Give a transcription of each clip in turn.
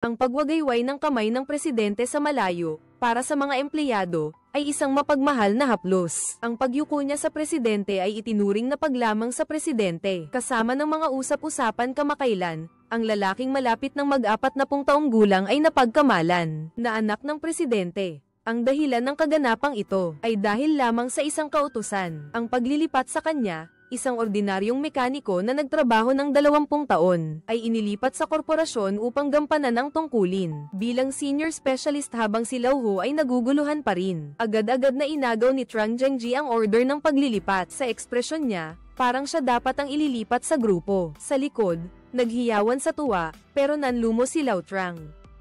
Ang pagwagayway ng kamay ng presidente sa malayo, para sa mga empleyado, ay isang mapagmahal na haplos. Ang pagyuko niya sa presidente ay itinuring na paglamang sa presidente. Kasama ng mga usap-usapan kamakailan, ang lalaking malapit ng mag-40 taong gulang ay napagkamalan, na anak ng presidente. Ang dahilan ng kaganapang ito ay dahil lamang sa isang kautusan. Ang paglilipat sa kanya, isang ordinaryong mekaniko na nagtrabaho ng 20 taon, ay inilipat sa korporasyon upang gampanan ang tungkulin. Bilang senior specialist habang si Lau Hu ay naguguluhan pa rin. Agad-agad na inagaw ni Trang Zhengji ang order ng paglilipat. Sa ekspresyon niya, parang siya dapat ang ililipat sa grupo. Sa likod, naghiyawan sa tuwa, pero nanlumo si Lau Trang.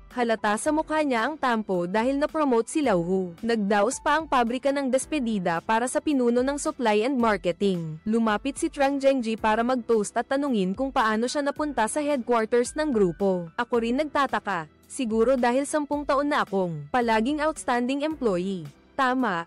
Halata sa mukha niya ang tampo dahil na-promote si Lau Hu. Nagdaos pa ang pabrika ng despedida para sa pinuno ng supply and marketing. Lumapit si Trang Zhengji para mag-toast at tanungin kung paano siya napunta sa headquarters ng grupo. Ako rin nagtataka, siguro dahil 10 taon na akong palaging outstanding employee. Tama,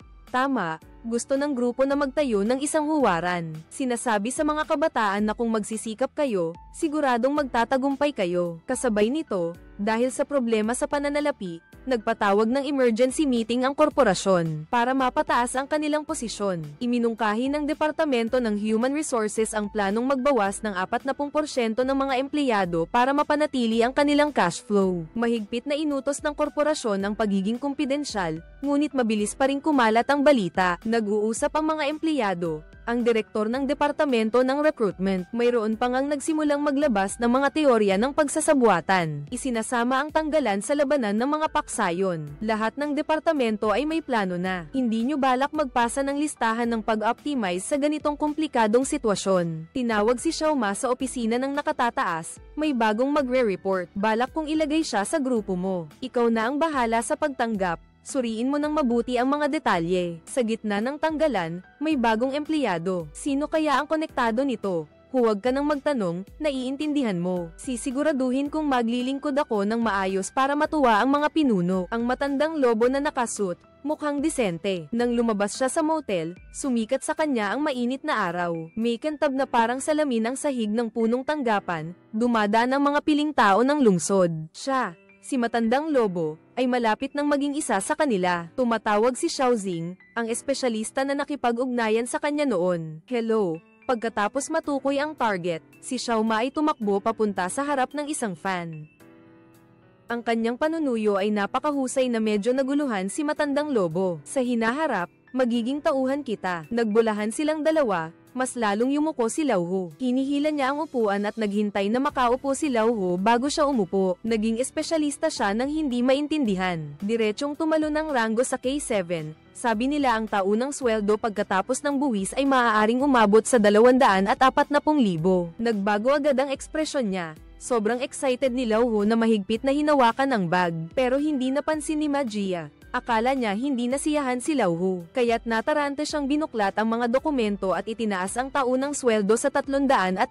gusto ng grupo na magtayo ng isang huwaran. Sinasabi sa mga kabataan na kung magsisikap kayo, siguradong magtatagumpay kayo. Kasabay nito, dahil sa problema sa pananalapi, nagpatawag ng emergency meeting ang korporasyon para mapataas ang kanilang posisyon. Iminungkahi ng Departamento ng Human Resources ang planong magbawas ng 40% ng mga empleyado para mapanatili ang kanilang cash flow. Mahigpit na inutos ng korporasyon ang pagiging kumpidensyal, ngunit mabilis pa rin kumalat ang balita. Nag-uusap ang mga empleyado. Ang direktor ng Departamento ng Recruitment, mayroon pa ngang nagsimulang maglabas ng mga teorya ng pagsasabuatan. Isinasama ang tanggalan sa labanan ng mga paksayon. Lahat ng departamento ay may plano na. Hindi nyo balak magpasa ng listahan ng pag-optimize sa ganitong komplikadong sitwasyon. Tinawag si Xiao Ma sa opisina ng nakatataas, may bagong magre-report. Balak kong ilagay siya sa grupo mo. Ikaw na ang bahala sa pagtanggap. Suriin mo ng mabuti ang mga detalye. Sa gitna ng tanggalan, may bagong empleyado. Sino kaya ang konektado nito? Huwag ka nang magtanong, naiintindihan mo. Sisiguraduhin kong maglilingkod ako ng maayos para matuwa ang mga pinuno. Ang matandang lobo na nakasuot, mukhang disente. Nang lumabas siya sa motel, sumikat sa kanya ang mainit na araw. May kantab na parang salamin ang sahig ng punong tanggapan, dumadaan ang mga piling tao ng lungsod. Siya, si matandang lobo, ay malapit nang maging isa sa kanila. Tumatawag si Xiaozing, ang espesyalista na nakipag-ugnayan sa kanya noon. Hello. Pagkatapos matukoy ang target, si Xiao Ma ay tumakbo papunta sa harap ng isang fan. Ang kanyang panunuyo ay napakahusay na medyo naguluhan si matandang lobo. Sa hinaharap, magiging tauhan kita. Nagbulahan silang dalawa, mas lalong yumuko si Lau Hu. Hinihila niya ang upuan at naghintay na makaupo si Lau Hu bago siya umupo. Naging espesyalista siya nang hindi maintindihan. Diretsong tumalo ng ranggo sa K7. Sabi nila ang taunang sweldo pagkatapos ng buwis ay maaaring umabot sa 240,000. Nagbago agad ang ekspresyon niya. Sobrang excited ni Lau Hu na mahigpit na hinawakan ang bag. Pero hindi napansin ni Magia. Akala niya hindi nasiyahan si Lau Hu, kaya't natarante siyang binuklat ang mga dokumento at itinaas ang taunang sweldo sa 360,000.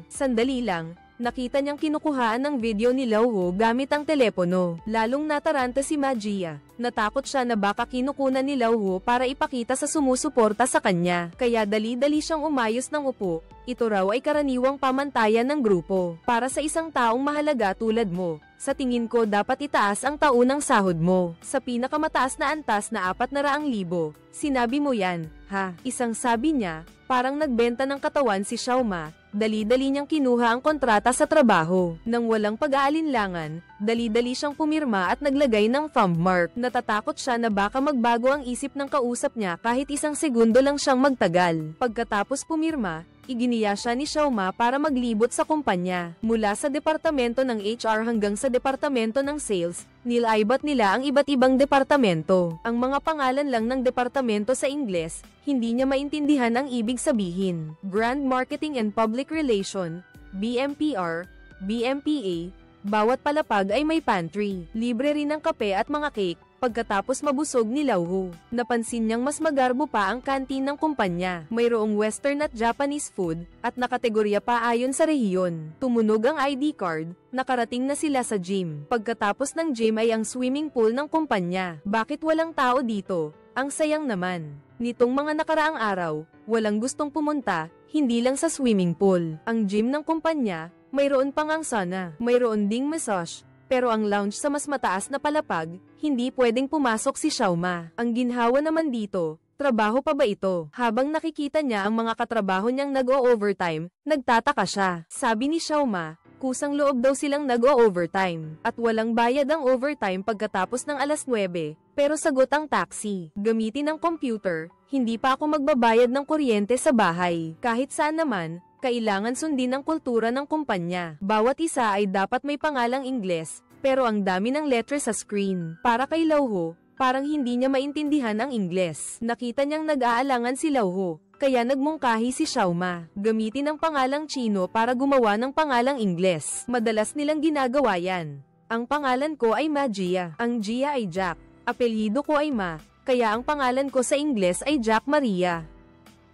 Sandali lang, nakita niyang kinukuhaan ng video ni Lau Hu gamit ang telepono. Lalong natarante si Magia. Natakot siya na baka kinukunan ni Lau Hu para ipakita sa sumusuporta sa kanya. Kaya dali-dali siyang umayos ng upo. Ito raw ay karaniwang pamantayan ng grupo. Para sa isang taong mahalaga tulad mo, sa tingin ko dapat itaas ang taunang sahod mo. Sa pinakamataas na antas na 400,000. Sinabi mo yan, ha? Isang sabi niya, parang nagbenta ng katawan si Xiao Ma. Dali-dali niyang kinuha ang kontrata sa trabaho. Nang walang pag-aalinlangan, dali-dali siyang pumirma at naglagay ng thumb mark. Natatakot siya na baka magbago ang isip ng kausap niya kahit isang segundo lang siyang magtagal. Pagkatapos pumirma, iginiya siya ni Xiao Ma para maglibot sa kumpanya. Mula sa departamento ng HR hanggang sa departamento ng sales, nilaibat nila ang iba't ibang departamento. Ang mga pangalan lang ng departamento sa Ingles, hindi niya maintindihan ang ibig sabihin. Brand Marketing and Public Relation, BMPR, BMPA, bawat palapag ay may pantry. Libre rin ang kape at mga cake. Pagkatapos mabusog ni Lau Hu, napansin niyang mas magarbo pa ang kantin ng kumpanya. Mayroong Western at Japanese food, at nakategorya pa ayon sa rehiyon. Tumunog ang ID card, nakarating na sila sa gym. Pagkatapos ng gym ay ang swimming pool ng kumpanya. Bakit walang tao dito? Ang sayang naman. Nitong mga nakaraang araw, walang gustong pumunta, hindi lang sa swimming pool. Ang gym ng kumpanya, mayroon pang ang sauna, mayroon ding massage, pero ang lounge sa mas mataas na palapag, hindi pwedeng pumasok si Xiaoma. Ang ginhawa naman dito, trabaho pa ba ito? Habang nakikita niya ang mga katrabaho niyang nag-o-overtime, nagtataka siya. Sabi ni Xiaoma, kusang loob daw silang nag-o-overtime, at walang bayad ang overtime pagkatapos ng alas 9, pero sagot ang taxi. Gamitin ang computer, hindi pa ako magbabayad ng kuryente sa bahay. Kahit saan naman, kailangan sundin ang kultura ng kumpanya. Bawat isa ay dapat may pangalang Ingles, pero ang dami ng letres sa screen. Para kay Lauho, parang hindi niya maintindihan ang Ingles. Nakita niyang nag-aalangan si Lauho, kaya nagmungkahi si Xiaoma. Gamitin ang pangalang Chino para gumawa ng pangalang Ingles. Madalas nilang ginagawa yan. Ang pangalan ko ay Magia. Ang Gia ay Jack. Apelyido ko ay Ma, kaya ang pangalan ko sa Ingles ay Jack Maria.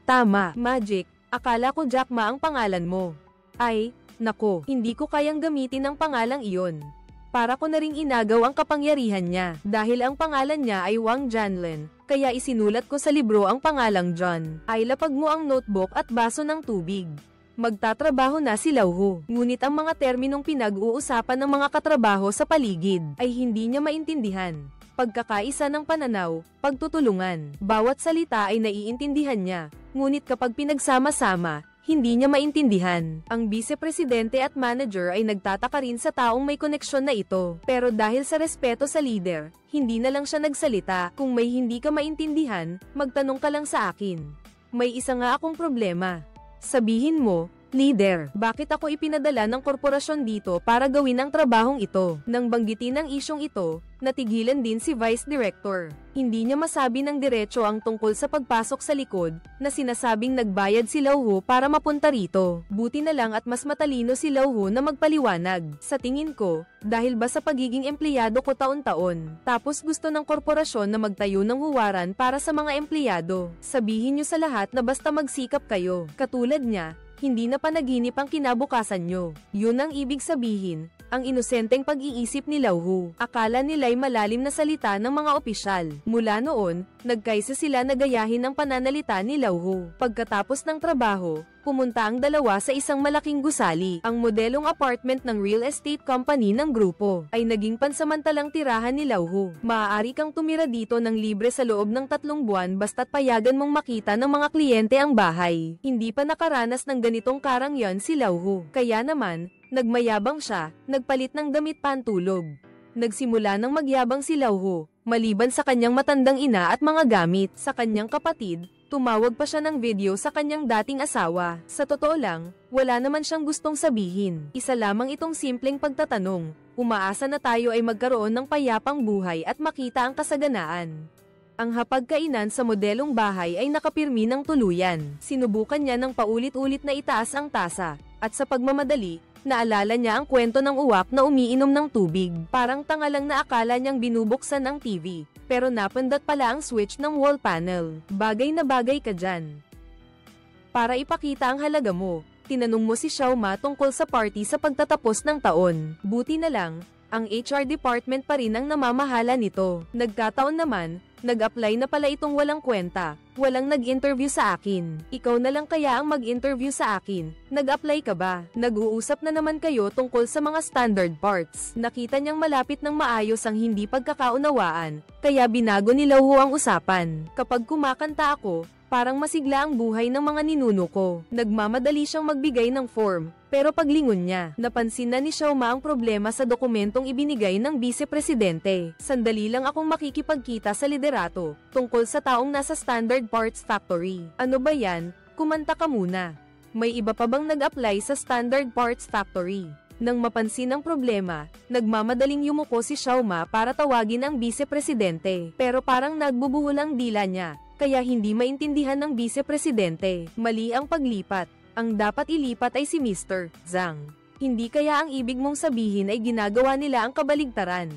Tama, Magic. Akala ko Jack Ma ang pangalan mo. Ay, nako, hindi ko kayang gamitin ang pangalang iyon. Para ko na ring inagaw ang kapangyarihan niya. Dahil ang pangalan niya ay Wang Janlin, kaya isinulat ko sa libro ang pangalang John. Ay lapag mo ang notebook at baso ng tubig. Magtatrabaho na si Lauho. Ngunit ang mga terminong pinag-uusapan ng mga katrabaho sa paligid ay hindi niya maintindihan. Pagkakaisa ng pananaw, pagtutulungan. Bawat salita ay naiintindihan niya, ngunit kapag pinagsama-sama, hindi niya maintindihan. Ang vice-presidente at manager ay nagtataka rin sa taong may koneksyon na ito. Pero dahil sa respeto sa leader, hindi na lang siya nagsalita. Kung may hindi ka maintindihan, magtanong ka lang sa akin. May isa nga akong problema. Sabihin mo, Leader, bakit ako ipinadala ng korporasyon dito para gawin ang trabahong ito? Nang banggitin ang isyong ito, natigilan din si Vice Director. Hindi niya masabi ng diretso ang tungkol sa pagpasok sa likod, na sinasabing nagbayad si Lauho para mapunta rito. Buti na lang at mas matalino si Lauho na magpaliwanag. Sa tingin ko, dahil ba sa pagiging empleyado ko taon-taon, tapos gusto ng korporasyon na magtayo ng huwaran para sa mga empleyado. Sabihin niyo sa lahat na basta magsikap kayo. Katulad niya, hindi na panaginip ang kinabukasan nyo. Yun ang ibig sabihin, ang inosenteng pag-iisip ni Lauho. Akala nila'y malalim na salita ng mga opisyal. Mula noon, nagkaisa sila na gayahin ang pananalita ni Lauho. Pagkatapos ng trabaho, pumunta ang dalawa sa isang malaking gusali. Ang modelong apartment ng real estate company ng grupo ay naging pansamantalang tirahan ni Lauho. Maaari kang tumira dito ng libre sa loob ng 3 buwan basta't payagan mong makita ng mga kliyente ang bahay. Hindi pa nakaranas ng ganitong karangyan si Lauho. Kaya naman, nagmayabang siya, nagpalit ng damit pantulog. Nagsimula ng magyabang si Lauho, maliban sa kanyang matandang ina at mga gamit. Sa kanyang kapatid, tumawag pa siya ng video sa kanyang dating asawa. Sa totoo lang, wala naman siyang gustong sabihin. Isa lamang itong simpleng pagtatanong, umaasa na tayo ay magkaroon ng payapang buhay at makita ang kasaganaan. Ang hapagkainan sa modelong bahay ay nakapirmi ng tuluyan. Sinubukan niya ng paulit-ulit na itaas ang tasa, at sa pagmamadali, naalala niya ang kwento ng uwak na umiinom ng tubig. Parang tanga lang na akala niyang binubuksan ang TV, pero napindot pala ang switch ng wall panel. Bagay na bagay ka dyan. Para ipakita ang halaga mo, tinanong mo si Xiaoma tungkol sa party sa pagtatapos ng taon. Buti na lang, ang HR department pa rin ang namamahala nito. Nagkataon naman, nag-apply na pala itong walang kwenta. Walang nag-interview sa akin. Ikaw na lang kaya ang mag-interview sa akin. Nag-apply ka ba? Nag-uusap na naman kayo tungkol sa mga standard parts. Nakita niyang malapit ng maayos ang hindi pagkakaunawaan, kaya binago ni Lauho ang usapan. Kapag kumakanta ako, parang masigla ang buhay ng mga ninuno ko. Nagmamadali siyang magbigay ng form, pero paglingon niya, napansin na ni Xiaoma ang problema sa dokumentong ibinigay ng vice-presidente. Sandali lang akong makikipagkita sa liderato, tungkol sa taong nasa Standard Parts Factory. Ano ba yan? Kumanta ka muna. May iba pa bang nag-apply sa Standard Parts Factory? Nang mapansin ang problema, nagmamadaling yumuko si Xiaoma para tawagin ang vice-presidente. Pero parang nagbubuhol ang dila niya, kaya hindi maintindihan ng vice-presidente. Mali ang paglipat. Ang dapat ilipat ay si Mr. Zhang. Hindi kaya ang ibig mong sabihin ay ginagawa nila ang kabaligtaran.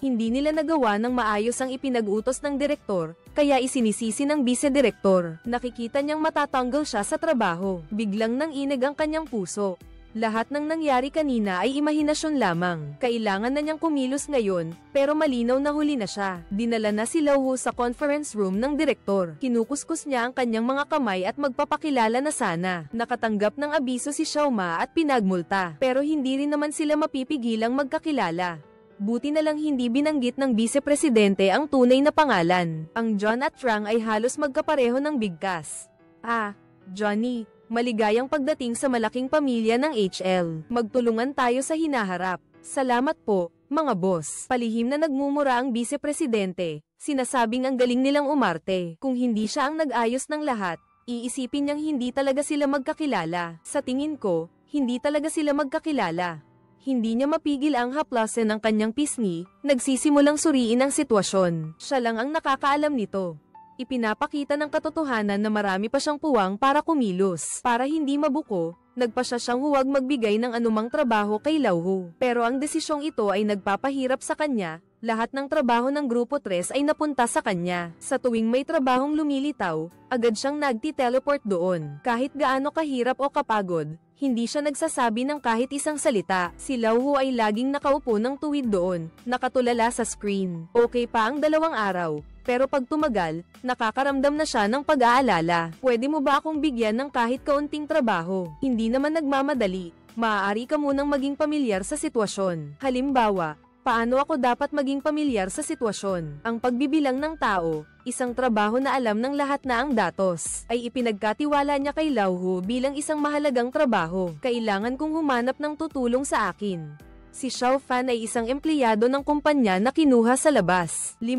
Hindi nila nagawa ng maayos ang ipinag-utos ng direktor, kaya isinisisi ng vice-direktor. Nakikita niyang matatanggal siya sa trabaho. Biglang nanginig ang kanyang puso. Lahat ng nangyari kanina ay imahinasyon lamang. Kailangan na niyang kumilos ngayon, pero malinaw na huli na siya. Dinala na si Lauho sa conference room ng direktor. Kinukuskus niya ang kanyang mga kamay at magpapakilala na sana. Nakatanggap ng abiso si Xiaoma at pinagmulta. Pero hindi rin naman sila mapipigilang magkakilala. Buti na lang hindi binanggit ng vice-presidente ang tunay na pangalan. Ang John at Frank ay halos magkapareho ng bigkas. Ah, Johnny, maligayang pagdating sa malaking pamilya ng HL. Magtulungan tayo sa hinaharap. Salamat po, mga boss. Palihim na nagmumura ang vice-presidente. Sinasabing ang galing nilang umarte. Kung hindi siya ang nag-ayos ng lahat, iisipin niyang hindi talaga sila magkakilala. Sa tingin ko, hindi talaga sila magkakilala. Hindi niya mapigil ang haplasan ng kanyang pisngi, nagsisimulang suriin ang sitwasyon. Siya lang ang nakakaalam nito. Ipinapakita ng katotohanan na marami pa siyang puwang para kumilos. Para hindi mabuko, nagpasya siyang huwag magbigay ng anumang trabaho kay Lauho. Pero ang desisyong ito ay nagpapahirap sa kanya. Lahat ng trabaho ng Grupo 3 ay napunta sa kanya. Sa tuwing may trabahong lumilitaw, agad siyang nagti-teleport doon. Kahit gaano kahirap o kapagod, hindi siya nagsasabi ng kahit isang salita. Si Lauho ay laging nakaupo ng tuwid doon, nakatulala sa screen. Okay pa ang 2 araw, pero pag tumagal, nakakaramdam na siya ng pag-aalala. Pwede mo ba akong bigyan ng kahit kaunting trabaho? Hindi naman nagmamadali. Maaari ka munang maging pamilyar sa sitwasyon. Halimbawa, paano ako dapat maging pamilyar sa sitwasyon? Ang pagbibilang ng tao, isang trabaho na alam ng lahat na ang datos, ay ipinagkatiwala niya kay Lauho bilang isang mahalagang trabaho. Kailangan kong humanap ng tutulong sa akin. Si Xiao Fan ay isang empleyado ng kumpanya na kinuha sa labas. 6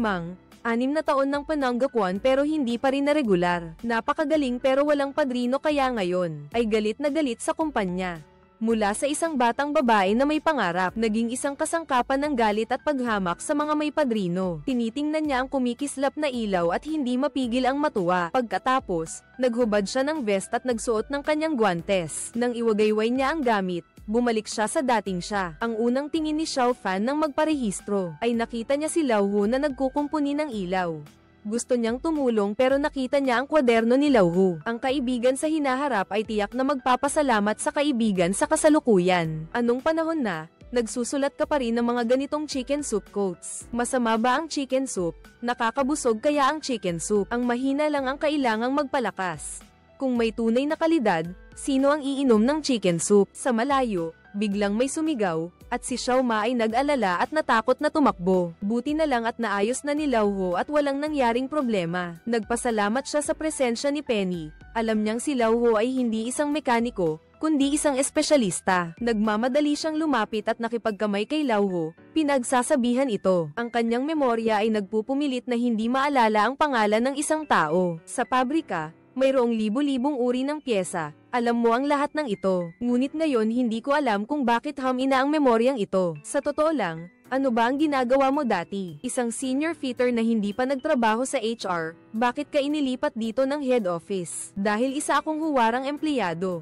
na taon ng pananggakwan pero hindi pa rin na regular. Napakagaling pero walang padrino kaya ngayon ay galit na galit sa kumpanya. Mula sa isang batang babae na may pangarap, naging isang kasangkapan ng galit at paghamak sa mga may padrino. Tinitingnan niya ang kumikislap na ilaw at hindi mapigil ang matuwa. Pagkatapos, naghubad siya ng vest at nagsuot ng kanyang guwantes. Nang iwagayway niya ang gamit, bumalik siya sa dating siya. Ang unang tingin ni Xiao Fan nang magparehistro, ay nakita niya si Lauho na nagkukumpuni ng ilaw. Gusto niyang tumulong pero nakita niya ang kwaderno ni Lauho. Ang kaibigan sa hinaharap ay tiyak na magpapasalamat sa kaibigan sa kasalukuyan. Anong panahon na, nagsusulat ka pa rin ng mga ganitong chicken soup quotes. Masama ba ang chicken soup? Nakakabusog kaya ang chicken soup? Ang mahina lang ang kailangang magpalakas. Kung may tunay na kalidad, sino ang iinom ng chicken soup? Sa malayo, biglang may sumigaw, at si Xiao Ma ay nag-alala at natakot na tumakbo. Buti na lang at naayos na ni Lauho at walang nangyaring problema. Nagpasalamat siya sa presensya ni Penny. Alam niyang si Lauho ay hindi isang mekaniko, kundi isang espesyalista. Nagmamadali siyang lumapit at nakipagkamay kay Lauho. Pinagsasabihan ito. Ang kanyang memorya ay nagpupumilit na hindi maalala ang pangalan ng isang tao. Sa pabrika, mayroong libo-libong uri ng pyesa. Alam mo ang lahat ng ito. Ngunit ngayon hindi ko alam kung bakit hamina ang memoryang ito. Sa totoo lang, ano ba ang ginagawa mo dati? Isang senior fitter na hindi pa nagtrabaho sa HR, bakit ka inilipat dito ng head office? Dahil isa akong huwarang empleyado.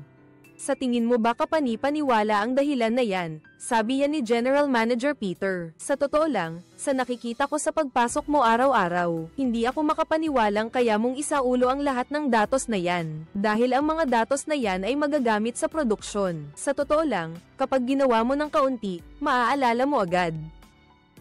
Sa tingin mo ba kapani-paniwala ang dahilan na yan? Sabi yan ni General Manager Peter. Sa totoo lang, sa nakikita ko sa pagpasok mo araw-araw, hindi ako makapaniwalang kaya mong isaulo ang lahat ng datos na yan. Dahil ang mga datos na yan ay magagamit sa produksyon. Sa totoo lang, kapag ginawa mo ng kaunti, maaalala mo agad.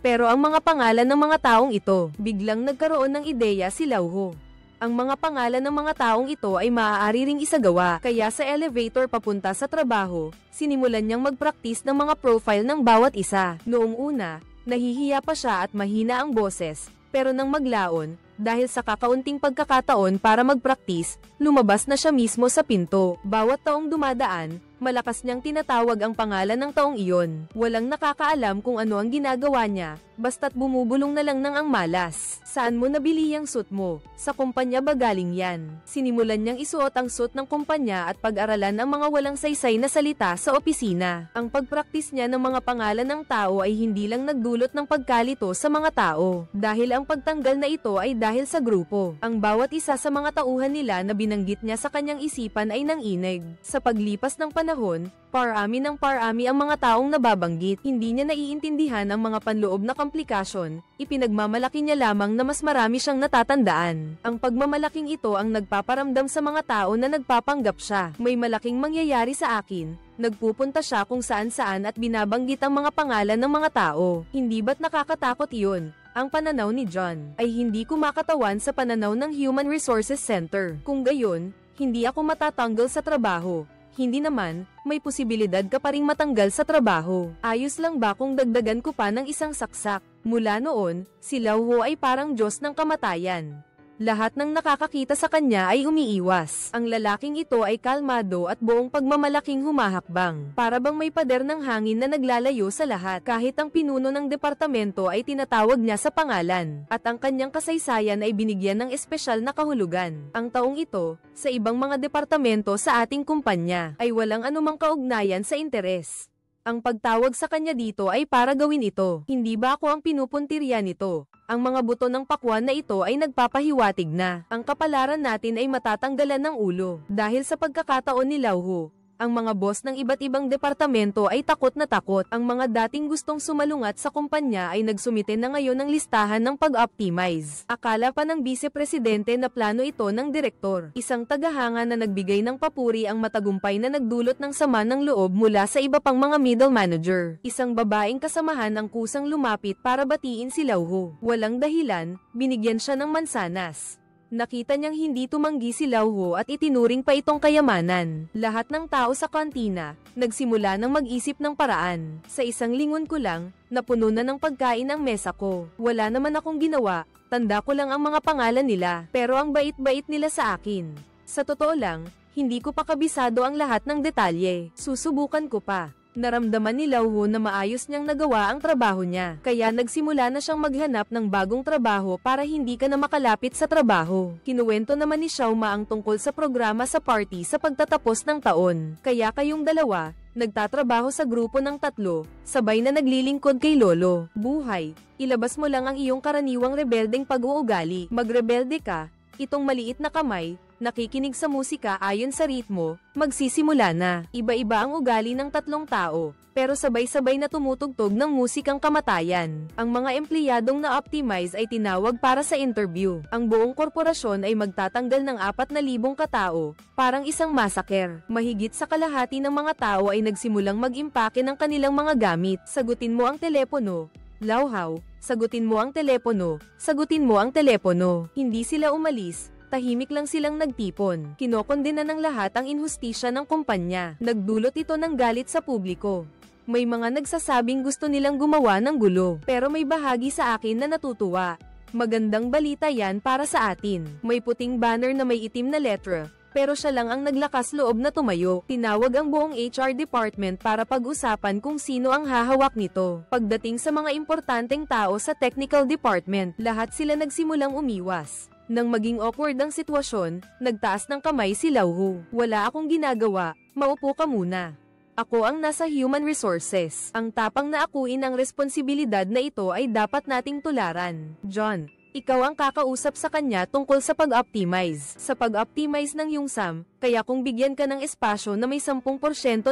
Pero ang mga pangalan ng mga taong ito, biglang nagkaroon ng ideya si Lauho. Ang mga pangalan ng mga taong ito ay maaari ring isagawa, kaya sa elevator papunta sa trabaho, sinimulan niyang mag-practice ng mga profile ng bawat isa. Noong una, nahihiya pa siya at mahina ang boses, pero nang maglaon, dahil sa kakaunting pagkakataon para mag-practice, lumabas na siya mismo sa pinto. Bawat taong dumadaan, malakas niyang tinatawag ang pangalan ng taong iyon. Walang nakakaalam kung ano ang ginagawa niya, basta't bumubulong na lang ng ang malas. Saan mo nabili yung suit mo? Sa kumpanya ba galing yan? Sinimulan niyang isuot ang suit ng kumpanya at pag-aralan ang mga walang saysay na salita sa opisina. Ang pagpraktis niya ng mga pangalan ng tao ay hindi lang nagdulot ng pagkalito sa mga tao. Dahil ang pagtanggal na ito ay dahil sa grupo. Ang bawat isa sa mga tauhan nila na binanggit niya sa kanyang isipan ay nanginig. Sa paglipas ng panahon, parami ng parami ang mga taong nababanggit. Hindi niya naiintindihan ang mga panloob na komplikasyon. Ipinagmamalaki niya lamang na mas marami siyang natatandaan. Ang pagmamalaking ito ang nagpaparamdam sa mga tao na nagpapanggap siya. May malaking mangyayari sa akin. Nagpupunta siya kung saan-saan at binabanggit ang mga pangalan ng mga tao. Hindi ba't nakakatakot iyon? Ang pananaw ni John ay hindi kumakatawan sa pananaw ng Human Resources Center. Kung gayon, hindi ako matatanggal sa trabaho. Hindi naman, may posibilidad ka pa ring matanggal sa trabaho. Ayos lang ba kung dagdagan ko pa ng isang saksak? Mula noon, si Lau Ho ay parang Diyos ng kamatayan. Lahat ng nakakakita sa kanya ay umiiwas. Ang lalaking ito ay kalmado at buong pagmamalaking humahakbang. Para bang may pader ng hangin na naglalayo sa lahat. Kahit ang pinuno ng departamento ay tinatawag niya sa pangalan. At ang kanyang kasaysayan ay binigyan ng espesyal na kahulugan. Ang taong ito, sa ibang mga departamento sa ating kumpanya, ay walang anumang kaugnayan sa interes. Ang pagtawag sa kanya dito ay para gawin ito. Hindi ba ako ang pinupuntirya nito? Ang mga buto ng pakwan na ito ay nagpapahiwatig na ang kapalaran natin ay matatanggalan ng ulo. Dahil sa pagkakataon ni Lau Ho, ang mga boss ng iba't ibang departamento ay takot na takot. Ang mga dating gustong sumalungat sa kumpanya ay nagsumite na ngayon ng listahan ng pag-optimize. Akala pa ng vice-presidente na plano ito ng direktor. Isang tagahanga na nagbigay ng papuri ang matagumpay na nagdulot ng sama ng loob mula sa iba pang mga middle manager. Isang babaeng kasamahan ang kusang lumapit para batiin si Lau Ho. Walang dahilan, binigyan siya ng mansanas. Nakita niyang hindi tumanggi si Lau Ho at itinuring pa itong kayamanan. Lahat ng tao sa kantina, nagsimula ng mag-isip ng paraan. Sa isang lingon ko lang, napuno na ng pagkain ang mesa ko. Wala naman akong ginawa, tanda ko lang ang mga pangalan nila, pero ang bait-bait nila sa akin. Sa totoo lang, hindi ko pa kabisado ang lahat ng detalye. Susubukan ko pa. Naramdaman ni Lau Ho na maayos niyang nagawa ang trabaho niya, kaya nagsimula na siyang maghanap ng bagong trabaho para hindi ka na makalapit sa trabaho. Kinuwento naman ni Xiao Ma ang tungkol sa programa sa party sa pagtatapos ng taon, kaya kayong dalawa, nagtatrabaho sa grupo ng 3, sabay na naglilingkod kay Lolo. Buhay, ilabas mo lang ang iyong karaniwang rebeldeng pag-uugali. Magrebelde ka, itong maliit na kamay, nakikinig sa musika ayon sa ritmo, magsisimula na. Iba-iba ang ugali ng 3 tao, pero sabay-sabay na tumutugtog ng musikang kamatayan. Ang mga empleyadong na-optimize ay tinawag para sa interview. Ang buong korporasyon ay magtatanggal ng 4,000 katao, parang isang massacre. Mahigit sa kalahati ng mga tao ay nagsimulang mag-impake ng kanilang mga gamit. Sagutin mo ang telepono. Lau Ho, sagutin mo ang telepono. Sagutin mo ang telepono. Hindi sila umalis. Tahimik lang silang nagtipon. Kinokondena ng lahat ang inhustisya ng kumpanya. Nagdulot ito ng galit sa publiko. May mga nagsasabing gusto nilang gumawa ng gulo, pero may bahagi sa akin na natutuwa. Magandang balita yan para sa atin. May puting banner na may itim na letra, pero siya lang ang naglakas loob na tumayo. Tinawag ang buong HR department para pag-usapan kung sino ang hahawak nito. Pagdating sa mga importanteng tao sa technical department, lahat sila nagsimulang umiwas. Nang maging awkward ang sitwasyon, nagtaas ng kamay si Lau Ho. Wala akong ginagawa, maupo ka muna. Ako ang nasa Human Resources. Ang tapang na akuin ang responsibilidad na ito ay dapat nating tularan. John, ikaw ang kakausap sa kanya tungkol sa pag-optimize. Sa pag-optimize ng Yungsam, kaya kung bigyan ka ng espasyo na may 10%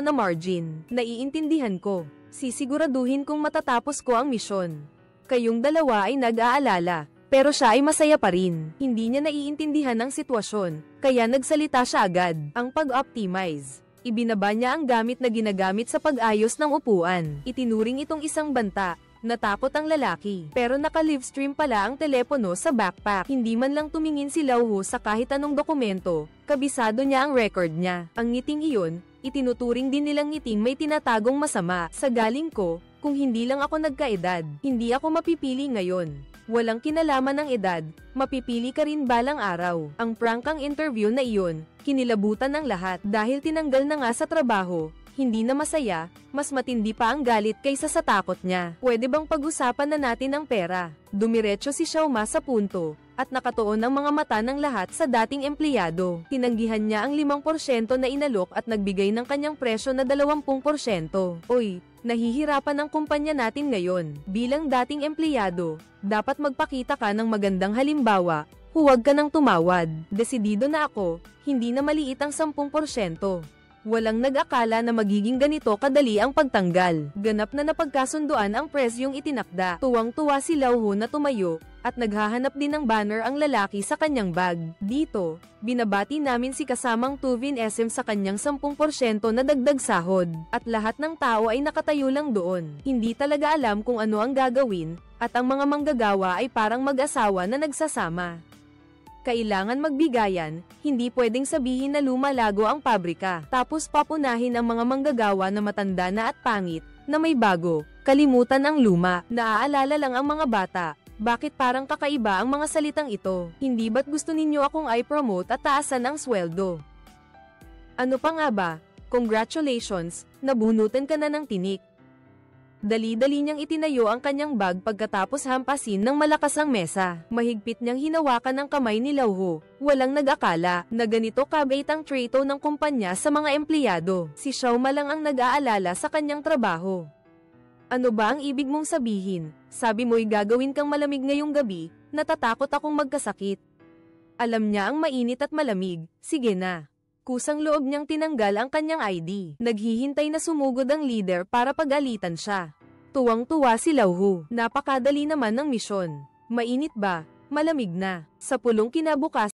na margin, naiintindihan ko. Sisiguraduhin kong matatapos ko ang misyon. Kayong dalawa ay nag-aalala. Pero siya ay masaya pa rin. Hindi niya naiintindihan ang sitwasyon, kaya nagsalita siya agad. Ang pag-optimize. Ibinaba niya ang gamit na ginagamit sa pag-ayos ng upuan. Itinuring itong isang banta. Natakot ang lalaki. Pero naka-livestream pala ang telepono sa backpack. Hindi man lang tumingin si Lau Ho sa kahit anong dokumento. Kabisado niya ang record niya. Ang ngiting iyon, itinuturing din nilang ngiting may tinatagong masama. Sa galing ko, kung hindi lang ako nagkaedad, hindi ako mapipili ngayon. Walang kinalaman ng edad, mapipili ka rin balang araw. Ang prankang interview na iyon, kinilabutan ng lahat dahil tinanggal na nga sa trabaho. Hindi na masaya, mas matindi pa ang galit kaysa sa takot niya. Pwede bang pag-usapan na natin ang pera? Dumiretso si Xiao Ma sa punto, at nakatuon ang mga mata ng lahat sa dating empleyado. Tinanggihan niya ang 5% na inalok at nagbigay ng kanyang presyo na 20%. Oy, nahihirapan ang kumpanya natin ngayon. Bilang dating empleyado, dapat magpakita ka ng magandang halimbawa. Huwag ka nang tumawad. Desidido na ako, hindi na maliit ang 10%. Walang nag-akala na magiging ganito kadali ang pagtanggal. Ganap na napagkasunduan ang presyong itinakda. Tuwang-tuwa si Lau Ho na tumayo, at naghahanap din ng banner ang lalaki sa kanyang bag. Dito, binabati namin si kasamang Tuvin SM sa kanyang 10% na dagdag sahod. At lahat ng tao ay nakatayo lang doon. Hindi talaga alam kung ano ang gagawin, at ang mga manggagawa ay parang mag-asawa na nagsasama. Kailangan magbigayan, hindi pwedeng sabihin na lumalago ang pabrika, tapos papunahin ang mga manggagawa na matanda na at pangit, na may bago, kalimutan ang luma, naaalala lang ang mga bata. Bakit parang kakaiba ang mga salitang ito? Hindi ba't gusto ninyo akong i-promote at taasan ang sweldo? Ano pa nga ba? Congratulations, nabunutan ka na ng tinik. Dali-dali niyang itinayo ang kanyang bag pagkatapos hampasin ng malakas ang mesa. Mahigpit niyang hinawakan ang kamay ni Lauho. Walang nag-akala na ganito kabait ang trato ng kumpanya sa mga empleyado. Si Xiaoma lang ang nag-aalala sa kanyang trabaho. Ano ba ang ibig mong sabihin? Sabi mo'y gagawin kang malamig ngayong gabi, natatakot akong magkasakit. Alam niya ang mainit at malamig, sige na. Kusang loob niyang tinanggal ang kanyang ID. Naghihintay na sumugod ang leader para pag-alitan siya. Tuwang-tuwa si Lauho. Napakadali naman ng misyon. Mainit ba? Malamig na. Sa pulong kinabukas,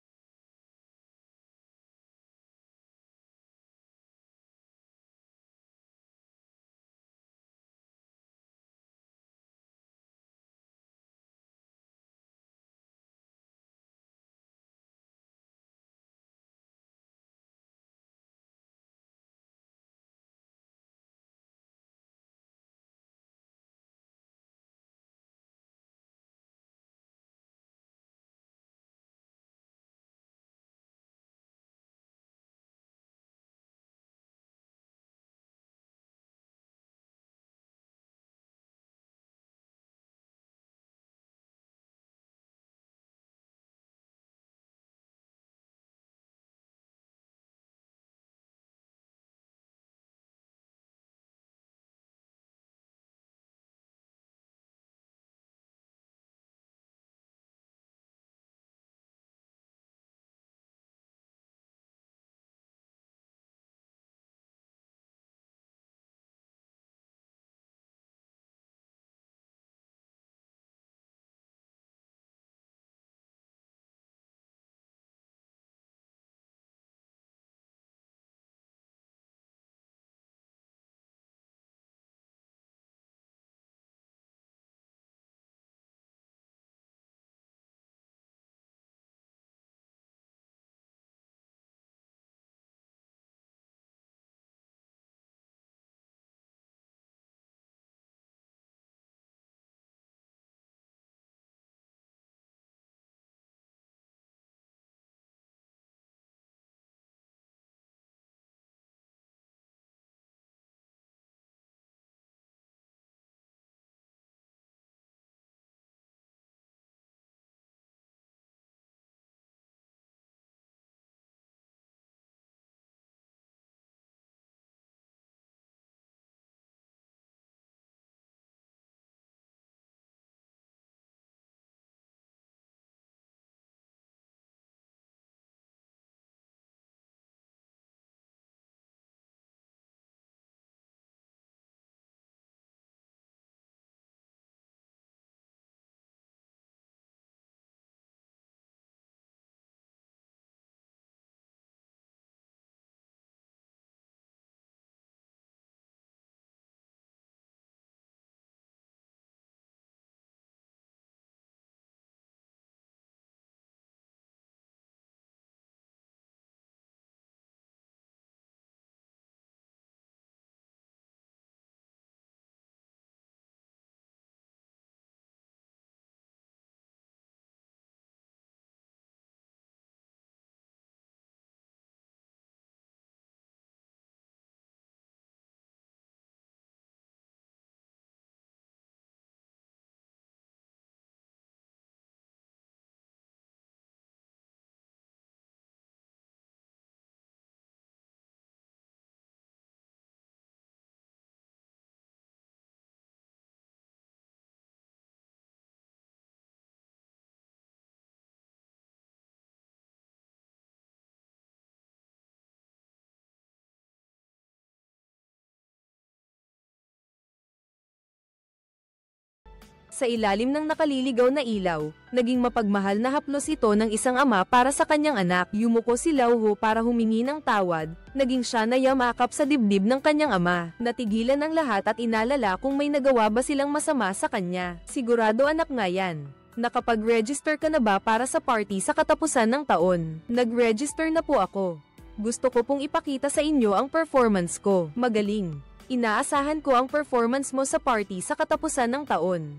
sa ilalim ng nakaliligaw na ilaw, naging mapagmahal na haplos ito ng isang ama para sa kanyang anak. Yumuko si Lauho para humingi ng tawad, naging siya na yamakap sa dibdib ng kanyang ama. Natigilan ang lahat at inalala kung may nagawa ba silang masama sa kanya. Sigurado anak nga yan. Nakapag-register ka na ba para sa party sa katapusan ng taon? Nag-register na po ako. Gusto ko pong ipakita sa inyo ang performance ko. Magaling. Inaasahan ko ang performance mo sa party sa katapusan ng taon.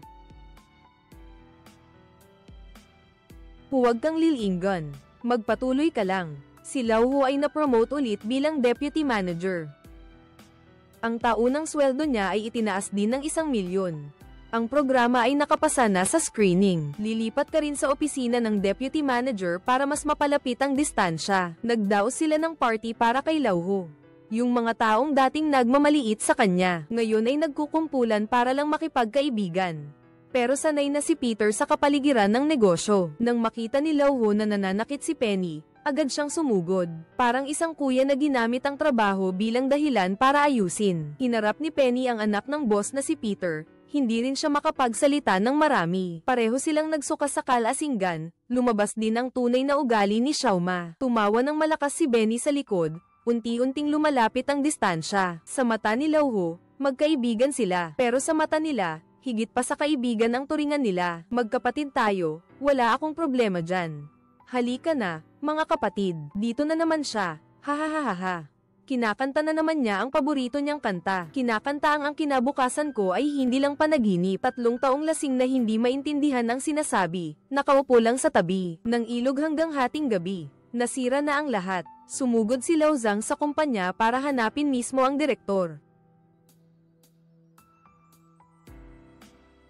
Huwag kang lilinggan. Magpatuloy ka lang. Si Lauho ay na-promote ulit bilang deputy manager. Ang taunang sweldo niya ay itinaas din ng 1 milyon. Ang programa ay nakapasa na sa screening. Lilipat ka rin sa opisina ng deputy manager para mas mapalapit ang distansya. Nagdaos sila ng party para kay Lauho. Yung mga taong dating nagmamaliit sa kanya, ngayon ay nagkukumpulan para lang makipagkaibigan. Pero sanay na si Peter sa kapaligiran ng negosyo. Nang makita ni Lauho na nananakit si Penny, agad siyang sumugod. Parang isang kuya na ginamit ang trabaho bilang dahilan para ayusin. Hinarap ni Penny ang anak ng boss na si Peter. Hindi rin siya makapagsalita ng marami. Pareho silang nagsuka sa kalasinggan. Lumabas din ang tunay na ugali ni Xiaoma. Tumawa ng malakas si Benny sa likod. Unti-unting lumalapit ang distansya. Sa mata ni Lauho, magkaibigan sila. Pero sa mata nila, higit pa sa kaibigan ang turingan nila. Magkapatid tayo, wala akong problema dyan. Halika na, mga kapatid. Dito na naman siya. Hahaha. Kinakanta na naman niya ang paborito niyang kanta. Kinakanta ang kinabukasan ko ay hindi lang panaginip. 3 taong lasing na hindi maintindihan ang sinasabi. Nakaupo lang sa tabi ng ilog hanggang hating gabi. Nasira na ang lahat. Sumugod si Lao Zhang sa kumpanya para hanapin mismo ang direktor.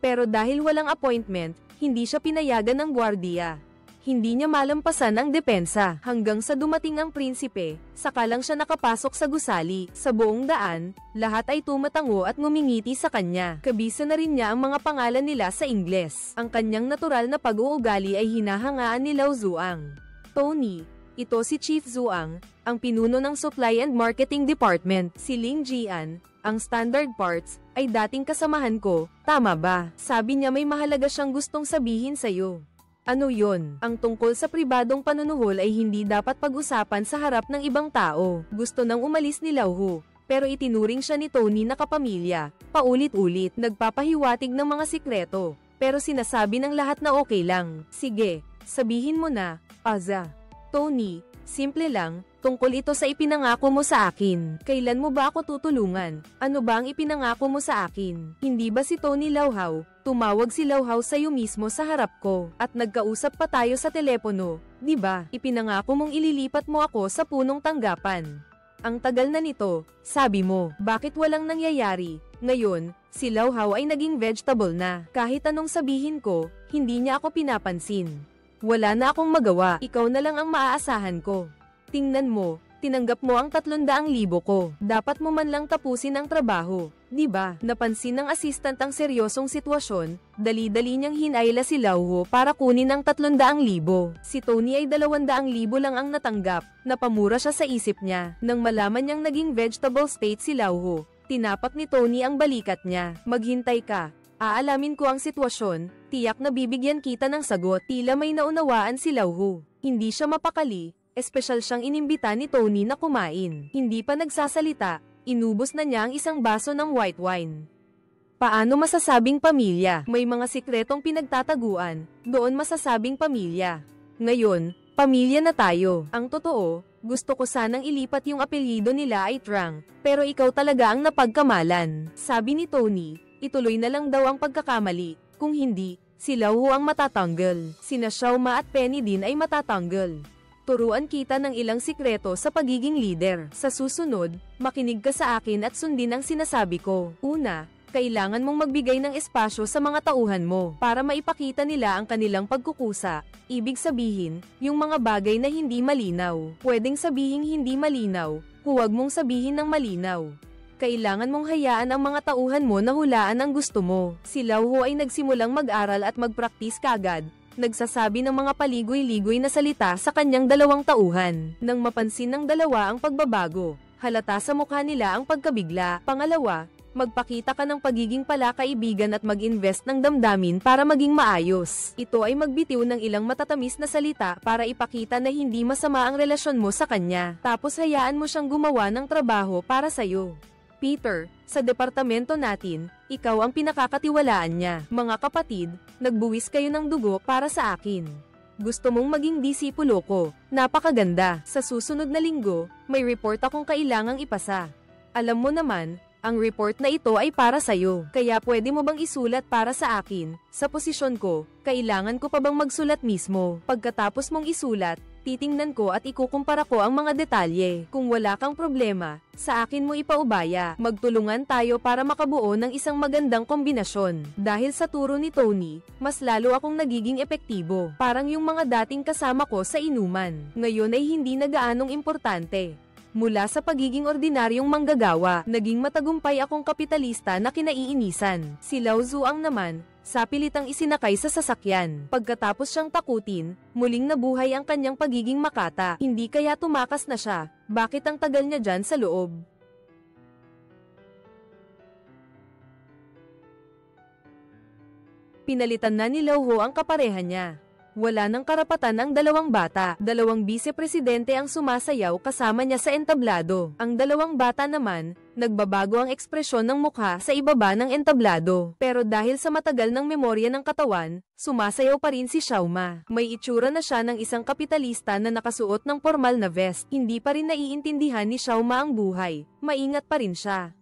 Pero dahil walang appointment, hindi siya pinayagan ng gwardiya. Hindi niya malampasan ang depensa hanggang sa dumating ang prinsipe, saka lang siya nakapasok sa gusali. Sa buong daan, lahat ay tumatango at ngumingiti sa kanya. Kabisa na rin niya ang mga pangalan nila sa Ingles. Ang kanyang natural na pag-uugali ay hinahangaan ni Lao Zuang. Tony, ito si Chief Zuang, ang pinuno ng Supply and Marketing Department. Si Ling Jian, ang Standard Parts, ay dating kasamahan ko, tama ba? Sabi niya may mahalaga siyang gustong sabihin sa'yo. Ano yon? Ang tungkol sa pribadong panunuhol ay hindi dapat pag-usapan sa harap ng ibang tao. Gusto nang umalis ni Lauho, pero itinuring siya ni Tony na kapamilya. Paulit-ulit, nagpapahiwatig ng mga sikreto, pero sinasabi ng lahat na okay lang. Sige, sabihin mo na, Aza. Tony, simple lang, tungkol ito sa ipinangako mo sa akin. Kailan mo ba ako tutulungan? Ano ba ang ipinangako mo sa akin? Hindi ba si Tony Lauhaw? Tumawag si Lauhaw sa'yo mismo sa harap ko, at nagkausap pa tayo sa telepono, di ba? Ipinangako mong ililipat mo ako sa punong tanggapan. Ang tagal na nito, sabi mo, bakit walang nangyayari? Ngayon, si Lauhaw ay naging vegetable na. Kahit anong sabihin ko, hindi niya ako pinapansin. Wala na akong magawa, ikaw na lang ang maaasahan ko. Tingnan mo, tinanggap mo ang 300,000 ko. Dapat mo man lang tapusin ang trabaho. Di ba? Napansin ng assistant ang seryosong sitwasyon, dali-dali niyang hinayla si Lauho para kunin ang 300,000. Si Tony ay 200,000 lang ang natanggap. Napamura siya sa isip niya. Nang malaman niyang naging vegetable state si Lauho, tinapak ni Tony ang balikat niya. Maghintay ka. Aalamin ko ang sitwasyon, tiyak na bibigyan kita ng sagot. Tila may naunawaan si Lauho. Hindi siya mapakali. Espesyal siyang inimbita ni Tony na kumain. Hindi pa nagsasalita, inubos na niya ang isang baso ng white wine. Paano masasabing pamilya? May mga sikretong pinagtataguan, doon masasabing pamilya. Ngayon, pamilya na tayo. Ang totoo, gusto ko sanang ilipat yung apelyido nila ay Trang, pero ikaw talaga ang napagkamalan. Sabi ni Tony, ituloy na lang daw ang pagkakamali, kung hindi, si Lauho ang matatanggal. Sina Xiaoma at Penny din ay matatanggal. Turuan kita ng ilang sikreto sa pagiging leader. Sa susunod, makinig ka sa akin at sundin ang sinasabi ko. Una, kailangan mong magbigay ng espasyo sa mga tauhan mo para maipakita nila ang kanilang pagkukusa. Ibig sabihin, yung mga bagay na hindi malinaw. Pwedeng sabihing hindi malinaw, huwag mong sabihin ng malinaw. Kailangan mong hayaan ang mga tauhan mo na hulaan ang gusto mo. Si Lauho ay nagsimulang mag-aral at magpraktis kaagad. Nagsasabi ng mga paligoy-ligoy na salita sa kanyang 2 tauhan. Nang mapansin ng dalawa ang pagbabago, halata sa mukha nila ang pagkabigla. Pangalawa, magpakita ka ng pagiging palakaibigan at mag-invest ng damdamin para maging maayos. Ito ay magbitiw ng ilang matatamis na salita para ipakita na hindi masama ang relasyon mo sa kanya. Tapos hayaan mo siyang gumawa ng trabaho para sa'yo. Peter, sa departamento natin, ikaw ang pinakakatiwalaan niya. Mga kapatid, nagbuwis kayo ng dugo para sa akin. Gusto mong maging disipulo ko. Napakaganda. Sa susunod na linggo, may report akong kailangang ipasa. Alam mo naman, ang report na ito ay para sa'yo. Kaya pwede mo bang isulat para sa akin? Sa posisyon ko, kailangan ko pa bang magsulat mismo? Pagkatapos mong isulat, titingnan ko at ikukumpara ko ang mga detalye. Kung wala kang problema, sa akin mo ipaubaya. Magtulungan tayo para makabuo ng isang magandang kombinasyon. Dahil sa turo ni Tony, mas lalo akong nagiging epektibo. Parang yung mga dating kasama ko sa inuman. Ngayon ay hindi na gaanong importante. Mula sa pagiging ordinaryong manggagawa, naging matagumpay akong kapitalista na kinaiinisan. Si Lao Zuang naman, sa pilitang isinakay sa sasakyan. Pagkatapos siyang takutin, muling nabuhay ang kanyang pagiging makata. Hindi kaya tumakas na siya. Bakit ang tagal niya dyan sa loob? Pinalitan na ni Lao Ho ang kapareha niya. Wala ng karapatan ang dalawang bata. Dalawang bise-presidente ang sumasayaw kasama niya sa entablado. Ang dalawang bata naman, nagbabago ang ekspresyon ng mukha sa ibaba ng entablado. Pero dahil sa matagal ng memorya ng katawan, sumasayaw pa rin si Xiaoma. May itsura na siya ng isang kapitalista na nakasuot ng formal na vest. Hindi pa rin naiintindihan ni Xiaoma ang buhay. Maingat pa rin siya.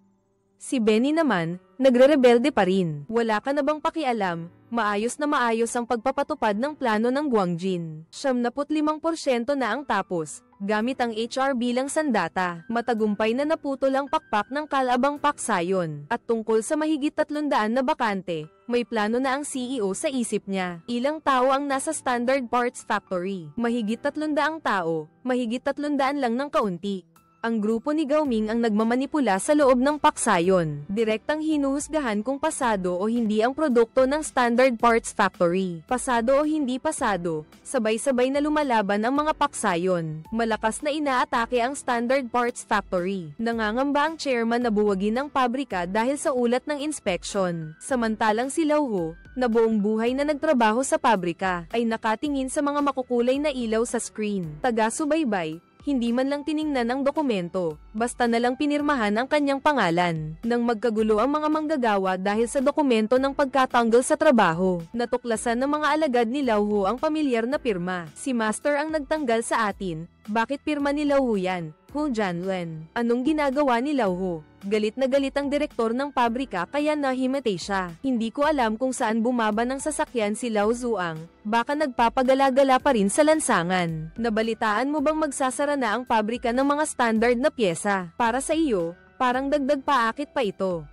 Si Benny naman, nagre-rebelde pa rin. Wala ka na bang pakialam? Maayos na maayos ang pagpapatupad ng plano ng Guangjin. 75% na ang tapos, gamit ang HR bilang sandata. Matagumpay na naputol ang pakpak ng Kalabang Paksayon. At tungkol sa mahigit 300 na bakante, may plano na ang CEO sa isip niya. Ilang tao ang nasa Standard Parts Factory? Mahigit 300 tao, mahigit 300 lang ng kaunti. Ang grupo ni Gao Ming ang nagmamanipula sa loob ng paksayon. Direktang hinuhusgahan kung pasado o hindi ang produkto ng Standard Parts Factory. Pasado o hindi pasado, sabay-sabay na lumalaban ang mga paksayon. Malakas na inaatake ang Standard Parts Factory. Nangangamba ang chairman na buwagin ang pabrika dahil sa ulat ng inspection. Samantalang si Lao Ho, na buong buhay na nagtrabaho sa pabrika, ay nakatingin sa mga makukulay na ilaw sa screen. Taga-subaybay, hindi man lang tiningnan ang dokumento, basta na lang pinirmahan ang kanyang pangalan. Nang magkagulo ang mga manggagawa dahil sa dokumento ng pagkatanggal sa trabaho, natuklasan ng mga alagad ni Lao Ho ang pamilyar na pirma. Si Master ang nagtanggal sa atin. Bakit pirma ni Lao Ho yan? Hu Janluen. Anong ginagawa ni Lao Ho? Galit na galit ang direktor ng pabrika kaya nahimatay siya. Hindi ko alam kung saan bumaba ng sasakyan si Lao Zuang. Baka nagpapagala-gala pa rin sa lansangan. Nabalitaan mo bang magsasara na ang pabrika ng mga standard na pyesa? Para sa iyo, parang dagdag paakit pa ito.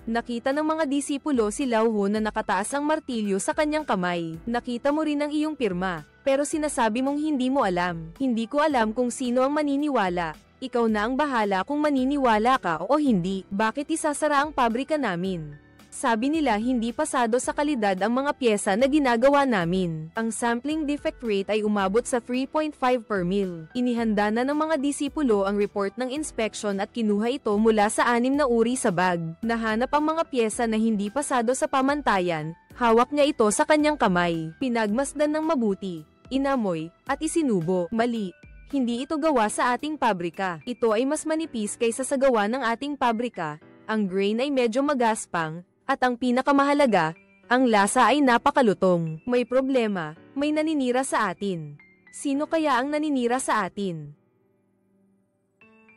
Nakita ng mga disipulo si Lao Ho na nakataas ang martilyo sa kanyang kamay. Nakita mo rin ang iyong pirma, pero sinasabi mong hindi mo alam. Hindi ko alam kung sino ang maniniwala. Ikaw na ang bahala kung maniniwala ka o hindi. Bakit isasara ang pabrika namin? Sabi nila hindi pasado sa kalidad ang mga pyesa na ginagawa namin. Ang sampling defect rate ay umabot sa 3.5 per mil. Inihanda na ng mga disipulo ang report ng inspection at kinuha ito mula sa 6 na uri sa bag. Nahanap ang mga pyesa na hindi pasado sa pamantayan. Hawak niya ito sa kanyang kamay. Pinagmasdan ng mabuti, inamoy, at isinubo. Mali. Hindi ito gawa sa ating pabrika. Ito ay mas manipis kaysa sa gawa ng ating pabrika. Ang grain ay medyo magaspang. At ang pinakamahalaga, ang lasa ay napakalutong. May problema, may naninira sa atin. Sino kaya ang naninira sa atin?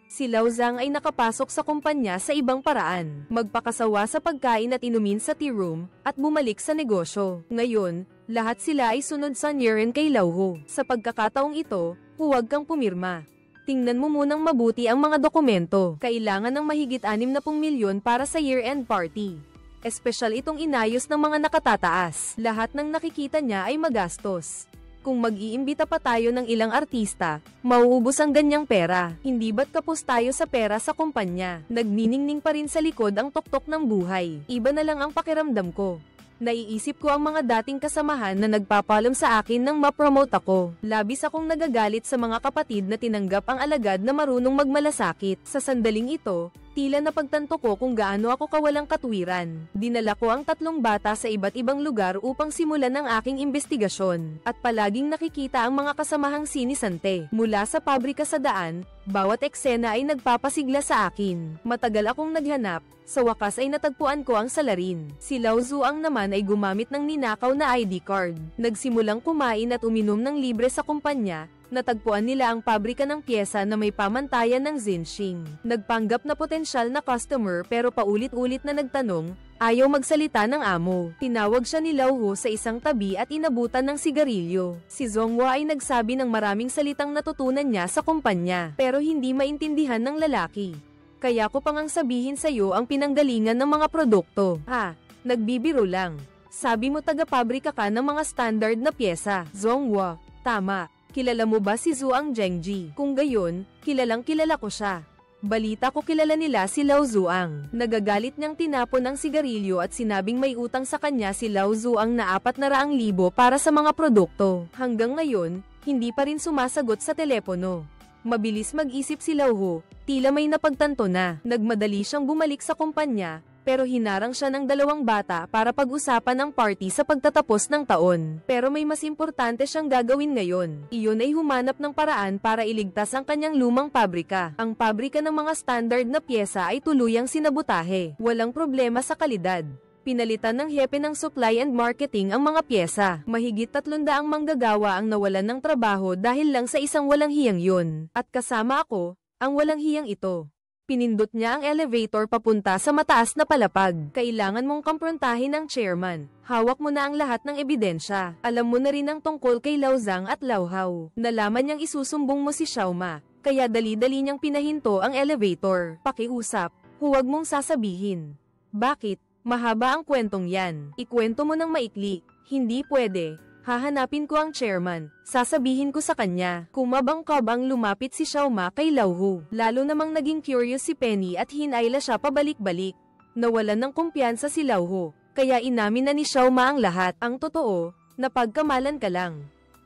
Si Lao Zhang ay nakapasok sa kumpanya sa ibang paraan. Magpakasawa sa pagkain at inumin sa tea room, at bumalik sa negosyo. Ngayon, lahat sila ay sunod sa Niren kay Lao Ho. Sa pagkakataong ito, huwag kang pumirma. Tingnan mo munang mabuti ang mga dokumento. Kailangan ng mahigit 60 milyon para sa year-end party. Espesyal itong inayos ng mga nakatataas. Lahat ng nakikita niya ay magastos. Kung mag-iimbita pa tayo ng ilang artista, mauubos ang ganyang pera. Hindi ba't kapos tayo sa pera sa kumpanya? Nagniningning pa rin sa likod ang tuktok ng buhay. Iba na lang ang pakiramdam ko. Naiisip ko ang mga dating kasamahan na nagpapalam sa akin nang ma-promote ako. Labis akong nagagalit sa mga kapatid na tinanggap ang alagad na marunong magmalasakit. Sa sandaling ito, Tila napagtanto ko kung gaano ako kawalang katwiran. Dinala ko ang 3 bata sa iba't ibang lugar upang simulan ang aking investigasyon. At palaging nakikita ang mga kasamahang sinisante. Mula sa pabrika sa daan, bawat eksena ay nagpapasigla sa akin. Matagal akong naghanap, sa wakas ay natagpuan ko ang salarin. Si Lao Zuang naman ay gumamit ng ninakaw na ID card. Nagsimulang kumain at uminom ng libre sa kumpanya. Natagpuan nila ang pabrika ng pyesa na may pamantayan ng Xinxing. Nagpanggap na potensyal na customer pero paulit-ulit na nagtanong, ayaw magsalita ng amo. Tinawag siya ni Lao Hu sa isang tabi at inabutan ng sigarilyo. Si Zonghua ay nagsabi ng maraming salitang natutunan niya sa kumpanya, pero hindi maintindihan ng lalaki. Kaya ko pang sabihin sa'yo ang pinanggalingan ng mga produkto. Nagbibiro lang. Sabi mo taga-pabrika ka ng mga standard na pyesa. Zonghua, tama. Kilala mo ba si Zuang Zhengji? Kung gayon, kilalang kilala ko siya. Balita ko kilala nila si Lao Zuang. Nagagalit niyang tinapon ang sigarilyo at sinabing may utang sa kanya si Lao Zuang na 400,000 para sa mga produkto. Hanggang ngayon, hindi pa rin sumasagot sa telepono. Mabilis mag-isip si Lao Hu, tila may napagtanto na. Nagmadali siyang bumalik sa kumpanya, pero hinarang siya ng 2 bata para pag-usapan ang party sa pagtatapos ng taon. Pero may mas importante siyang gagawin ngayon. Iyon ay humanap ng paraan para iligtas ang kanyang lumang pabrika. Ang pabrika ng mga standard na pyesa ay tuluyang sinabutahe. Walang problema sa kalidad. Pinalitan ng hepe ng supply and marketing ang mga pyesa. Mahigit 300 manggagawa ang nawalan ng trabaho dahil lang sa isang walang hiyang yun. At kasama ako, ang walang hiyang ito. Pinindot niya ang elevator papunta sa mataas na palapag. Kailangan mong kamprontahin ang chairman. Hawak mo na ang lahat ng ebidensya. Alam mo na rin ang tungkol kay Lao Zhang at Lao Hao. Nalaman niyang isusumbong mo si Xiaoma. Kaya dali-dali niyang pinahinto ang elevator. Pakiusap, huwag mong sasabihin. Bakit? Mahaba ang kwentong yan. Ikwento mo ng maikli. Hindi pwede. Hahanapin ko ang chairman. Sasabihin ko sa kanya. Kumabang-kabang lumapit si Xiaoma kay Lao Hu. Lalo namang naging curious si Penny at hinayla siya pabalik-balik. Nawalan ng kumpiyansa si Lao Hu. Kaya inamin na ni Xiaoma ang lahat. Ang totoo, napagkamalan ka lang.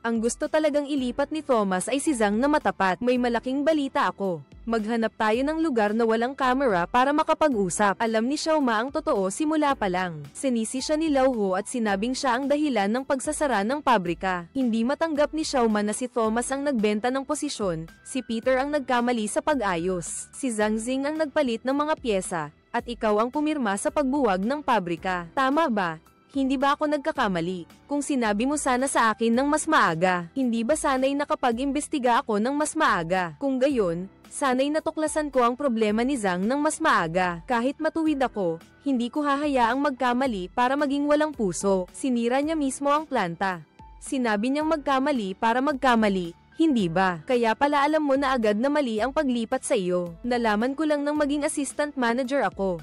Ang gusto talagang ilipat ni Thomas ay si Zhang na matapat. May malaking balita ako. Maghanap tayo ng lugar na walang camera para makapag-usap. Alam ni Xiaoma ang totoo simula pa lang. Sinisi siya ni Lao Hu at sinabing siya ang dahilan ng pagsasara ng pabrika. Hindi matanggap ni Xiaoma na si Thomas ang nagbenta ng posisyon, si Peter ang nagkamali sa pag-ayos, si Zhang Xing ang nagpalit ng mga pyesa, at ikaw ang pumirma sa pagbuwag ng pabrika. Tama ba? Hindi ba ako nagkakamali? Kung sinabi mo sana sa akin ng mas maaga, hindi ba sana'y nakapag-imbestiga ako ng mas maaga? Kung gayon, sana'y natuklasan ko ang problema ni Zhang ng mas maaga. Kahit matuwid ako, hindi ko hahayaang magkamali para maging walang puso. Sinira niya mismo ang planta. Sinabi niyang magkamali para magkamali, hindi ba? Kaya pala alam mo na agad na mali ang paglipat sa iyo. Nalaman ko lang nang maging assistant manager ako.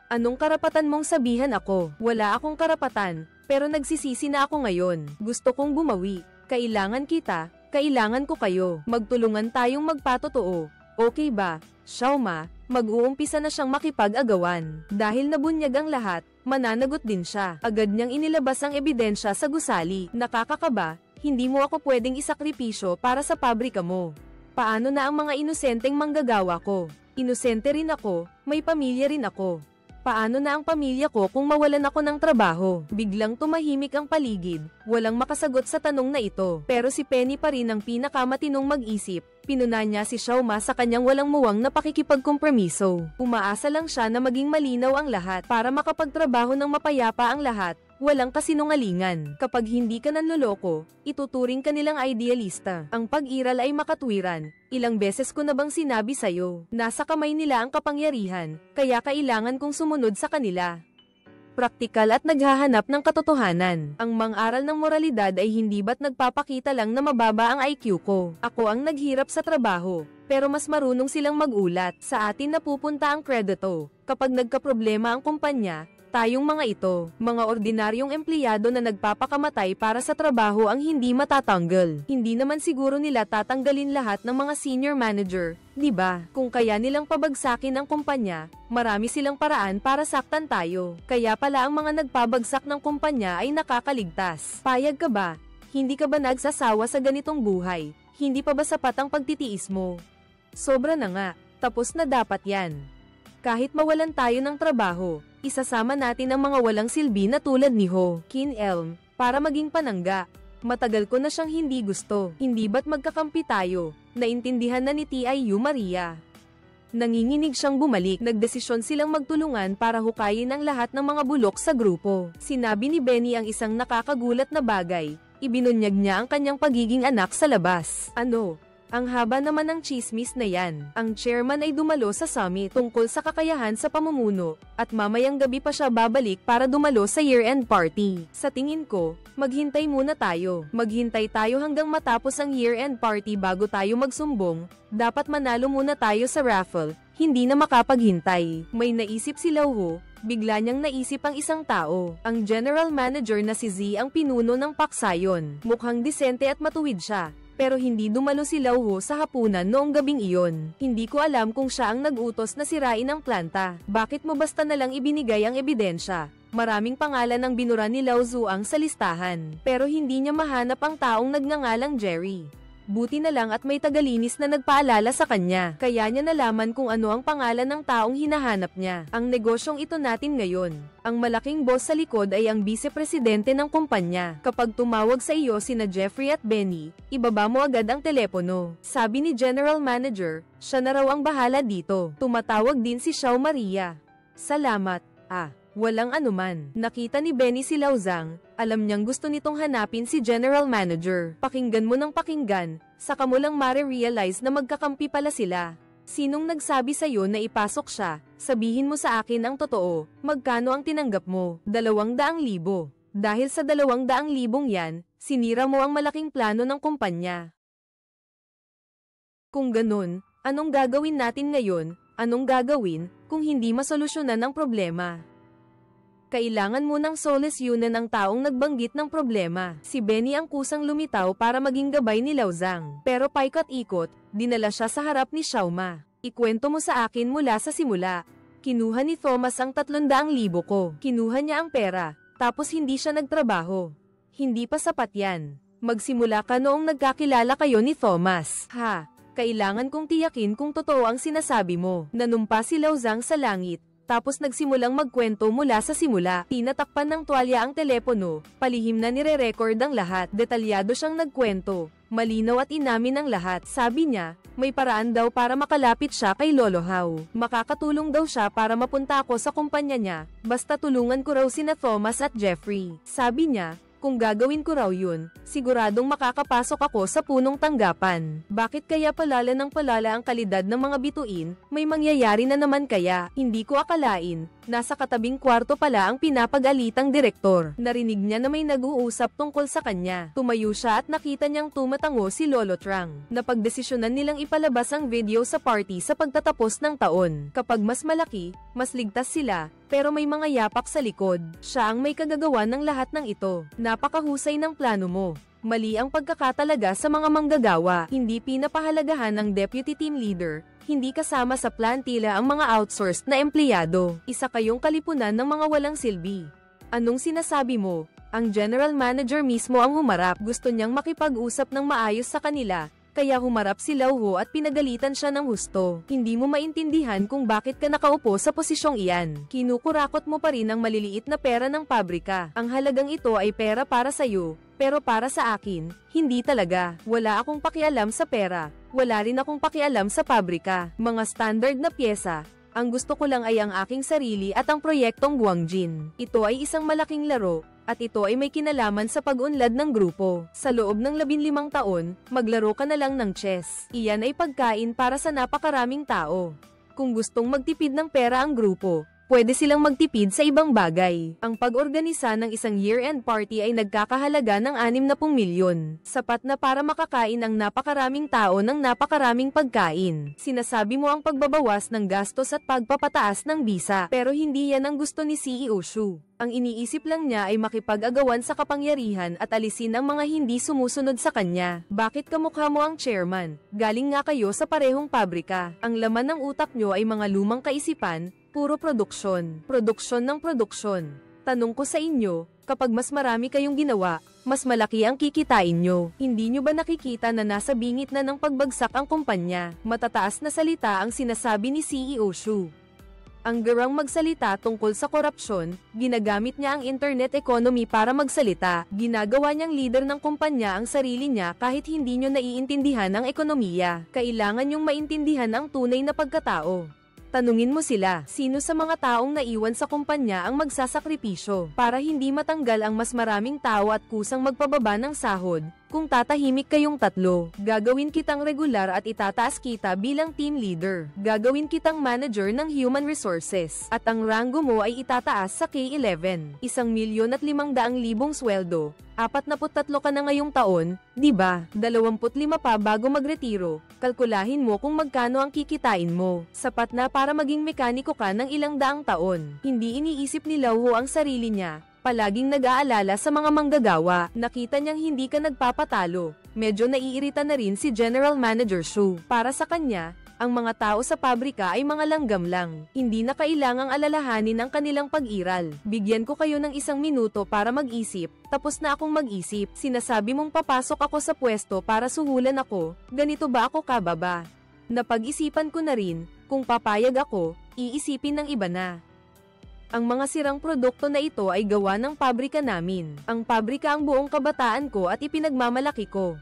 Anong karapatan mong sabihan ako? Wala akong karapatan, pero nagsisisi na ako ngayon. Gusto kong bumawi. Kailangan kita, kailangan ko kayo. Magtulungan tayong magpatotoo. Okay ba? Xiaoma, mag-uumpisa na siyang makipag-agawan. Dahil nabunyag ang lahat, mananagot din siya. Agad niyang inilabas ang ebidensya sa gusali. Nakakakaba, hindi mo ako pwedeng isakripisyo para sa pabrika mo. Paano na ang mga inosenteng manggagawa ko? Inosente rin ako, may pamilya rin ako. Paano na ang pamilya ko kung mawalan ako ng trabaho? Biglang tumahimik ang paligid, walang makasagot sa tanong na ito. Pero si Penny pa rin ang pinakamatinong mag-isip. Pinuna niya si Xiaoma sa kanyang walang muwang na pakikipagkompromiso. Umaasa lang siya na maging malinaw ang lahat para makapagtrabaho ng mapayapa ang lahat. Walang kasinungalingan. Kapag hindi ka nanloloko, ituturing ka nilang idealista. Ang pag-iral ay makatwiran. Ilang beses ko na bang sinabi sa'yo, nasa kamay nila ang kapangyarihan, kaya kailangan kong sumunod sa kanila. Praktikal at naghahanap ng katotohanan. Ang mang-aral ng moralidad ay hindi ba't nagpapakita lang na mababa ang IQ ko. Ako ang naghirap sa trabaho, pero mas marunong silang mag-ulat. Sa atin napupunta ang kredito. Kapag nagkaproblema ang kumpanya, tayong mga ito, mga ordinaryong empleyado na nagpapakamatay para sa trabaho ang hindi matatanggal. Hindi naman siguro nila tatanggalin lahat ng mga senior manager, di ba? Kung kaya nilang pabagsakin ang kumpanya, marami silang paraan para saktan tayo. Kaya pala ang mga nagpabagsak ng kumpanya ay nakakaligtas. Payag ka ba? Hindi ka ba nagsasawa sa ganitong buhay? Hindi pa ba sapat ang pagtitiis mo? Sobra na nga, tapos na dapat yan. Kahit mawalan tayo ng trabaho, isasama natin ang mga walang silbi na tulad ni Ho Kin Elm, para maging panangga. Matagal ko na siyang hindi gusto. Hindi ba't magkakampi tayo? Naintindihan na ni Tiu Maria. Nanginginig siyang bumalik. Nagdesisyon silang magtulungan para hukayin ang lahat ng mga bulok sa grupo. Sinabi ni Benny ang isang nakakagulat na bagay. Ibinunyag niya ang kanyang pagiging anak sa labas. Ano? Ang haba naman ng chismis na yan. Ang chairman ay dumalo sa summit tungkol sa kakayahan sa pamumuno, at mamayang gabi pa siya babalik para dumalo sa year-end party. Sa tingin ko, maghintay muna tayo. Maghintay tayo hanggang matapos ang year-end party bago tayo magsumbong. Dapat manalo muna tayo sa raffle, hindi na makapaghintay. May naisip si Lauho. Bigla niyang naisip ang isang tao. Ang general manager na si Z ang pinuno ng paksayon. Mukhang disente at matuwid siya. Pero hindi dumalo si Lauho sa hapunan noong gabing iyon. Hindi ko alam kung siya ang nag-utos na sirain ang planta. Bakit mo basta nalang ibinigay ang ebidensya? Maraming pangalan ang binura ni Lau Zuang sa listahan. Pero hindi niya mahanap ang taong nagngangalang Jerry. Buti na lang at may tagalinis na nagpaalala sa kanya. Kaya niya nalaman kung ano ang pangalan ng taong hinahanap niya. Ang negosyong ito natin ngayon. Ang malaking boss sa likod ay ang vice-presidente ng kumpanya. Kapag tumawag sa iyo sina Jeffrey at Benny, ibaba mo agad ang telepono. Sabi ni General Manager, siya na raw ang bahala dito. Tumatawag din si Xiao Maria. Salamat. Walang anuman. Nakita ni Benny si Lau Zhang. Alam niyang gusto nitong hanapin si General Manager. Pakinggan mo ng pakinggan, saka mo lang mare-realize na magkakampi pala sila. Sinong nagsabi sa'yo na ipasok siya? Sabihin mo sa akin ang totoo. Magkano ang tinanggap mo? 200,000. Dahil sa 200,000 yan, sinira mo ang malaking plano ng kumpanya. Kung ganun, anong gagawin natin ngayon? Anong gagawin kung hindi masolusyonan ang problema? Kailangan mo ng solusyonan ang taong nagbanggit ng problema. Si Benny ang kusang lumitaw para maging gabay ni Lau Zhang. Pero paikot-ikot, dinala siya sa harap ni Xiaoma. Ikwento mo sa akin mula sa simula. Kinuha ni Thomas ang 300,000 ko. Kinuha niya ang pera, tapos hindi siya nagtrabaho. Hindi pa sapat yan. Magsimula ka noong nagkakilala kayo ni Thomas. Kailangan kong tiyakin kung totoo ang sinasabi mo. Nanumpa si Lau Zhang sa langit. Tapos nagsimulang magkwento mula sa simula. Tinatakpan ng tuwalya ang telepono, palihim na nire-record ang lahat. Detalyado siyang nagkwento, malinaw at inamin ang lahat. Sabi niya, may paraan daw para makalapit siya kay Lolo Hao. Makakatulong daw siya para mapunta ako sa kumpanya niya, basta tulungan ko raw sina Thomas at Jeffrey. Sabi niya, kung gagawin ko raw yun, siguradong makakapasok ako sa punong tanggapan. Bakit kaya palala ng palala ang kalidad ng mga bituin? May mangyayari na naman kaya? Hindi ko akalain. Nasa katabing kwarto pala ang pinapag-alitang direktor. Narinig niya na may nag-uusap tungkol sa kanya. Tumayo siya at nakita niyang tumatango si Lolo Trang. Napagdesisyonan nilang ipalabas ang video sa party sa pagtatapos ng taon. Kapag mas malaki, mas ligtas sila. Pero may mga yapak sa likod. Siya ang may kagagawa ng lahat ng ito. Napakahusay ng plano mo. Mali ang pagkakatalaga sa mga manggagawa. Hindi pinapahalagahan ng deputy team leader. Hindi kasama sa plantila ang mga outsourced na empleyado. Isa kayong kalipunan ng mga walang silbi. Anong sinasabi mo? Ang general manager mismo ang humarap. Gusto niyang makipag-usap ng maayos sa kanila. Kaya humarap si Lauho at pinagalitan siya ng husto. Hindi mo maintindihan kung bakit ka nakaupo sa posisyong iyan. Kinukurakot mo pa rin ang maliliit na pera ng pabrika. Ang halagang ito ay pera para sa'yo, pero para sa akin, hindi talaga. Wala akong pakialam sa pera. Wala rin akong pakialam sa pabrika. Mga standard na pyesa. Ang gusto ko lang ay ang aking sarili at ang proyektong Guangjin. Ito ay isang malaking laro, at ito ay may kinalaman sa pag-unlad ng grupo. Sa loob ng 15 taon, maglaro ka na lang ng chess. Iyan ay pagkain para sa napakaraming tao. Kung gustong magtipid ng pera ang grupo, pwede silang magtipid sa ibang bagay. Ang pag-organisa ng isang year-end party ay nagkakahalaga ng 60 milyon. Sapat na para makakain ang napakaraming tao ng napakaraming pagkain. Sinasabi mo ang pagbabawas ng gastos at pagpapataas ng bisa. Pero hindi yan ang gusto ni CEO Shu. Ang iniisip lang niya ay makipag-agawan sa kapangyarihan at alisin ang mga hindi sumusunod sa kanya. Bakit kamukha mo ang chairman? Galing nga kayo sa parehong pabrika. Ang laman ng utak nyo ay mga lumang kaisipan, puro produksyon. Produksyon ng produksyon. Tanong ko sa inyo, kapag mas marami kayong ginawa, mas malaki ang kikitain nyo. Hindi nyo ba nakikita na nasa bingit na ng pagbagsak ang kumpanya? Matataas na salita ang sinasabi ni CEO Shu. Ang garang magsalita tungkol sa korupsyon, ginagamit niya ang internet economy para magsalita. Ginagawa niyang leader ng kumpanya ang sarili niya kahit hindi niyo naiintindihan ang ekonomiya. Kailangan niyong maintindihan ang tunay na pagkatao. Tanungin mo sila, sino sa mga taong naiwan sa kumpanya ang magsasakripisyo para hindi matanggal ang mas maraming tao at kusang magpababa ng sahod? Kung tatahimik kayong tatlo, gagawin kitang regular at itataas kita bilang team leader. Gagawin kitang manager ng human resources. At ang ranggo mo ay itataas sa K11. 1,500,000 sweldo. 43 ka na ngayong taon, di ba? 25 pa bago magretiro. Kalkulahin mo kung magkano ang kikitain mo. Sapat na para maging mekaniko ka ng ilang daang taon. Hindi iniisip ni Lauho ang sarili niya. Palaging nag-aalala sa mga manggagawa. Nakita niyang hindi ka nagpapatalo. Medyo naiirita na rin si General Manager Shu. Para sa kanya, ang mga tao sa pabrika ay mga langgam lang. Hindi na kailangang alalahanin ang kanilang pag-iral. Bigyan ko kayo ng 1 minuto para mag-isip. Tapos na akong mag-isip. Sinasabi mong papasok ako sa pwesto para suhulan ako. Ganito ba ako kababa? Napag-isipan ko na rin, kung papayag ako, iisipin ng iba na. Ang mga sirang produkto na ito ay gawa ng pabrika namin. Ang pabrika ang buong kabataan ko at ipinagmamalaki ko.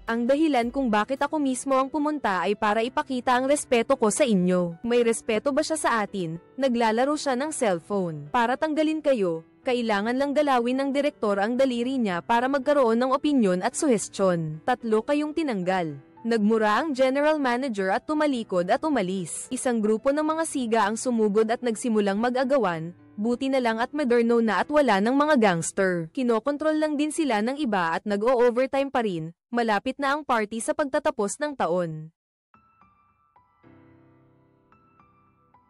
Ang dahilan kung bakit ako mismo ang pumunta ay para ipakita ang respeto ko sa inyo. May respeto ba siya sa atin? Naglalaro siya ng cellphone. Para tanggalin kayo, kailangan lang galawin ng direktor ang daliri niya para magkaroon ng opinyon at suhestyon. 3 kayong tinanggal. Nagmura ang general manager at tumalikod at umalis. Isang grupo ng mga siga ang sumugod at nagsimulang mag-agawan. Buti na lang at moderno na at wala ng mga gangster. Kinokontrol lang din sila ng iba at nag-o-overtime pa rin. Malapit na ang party sa pagtatapos ng taon.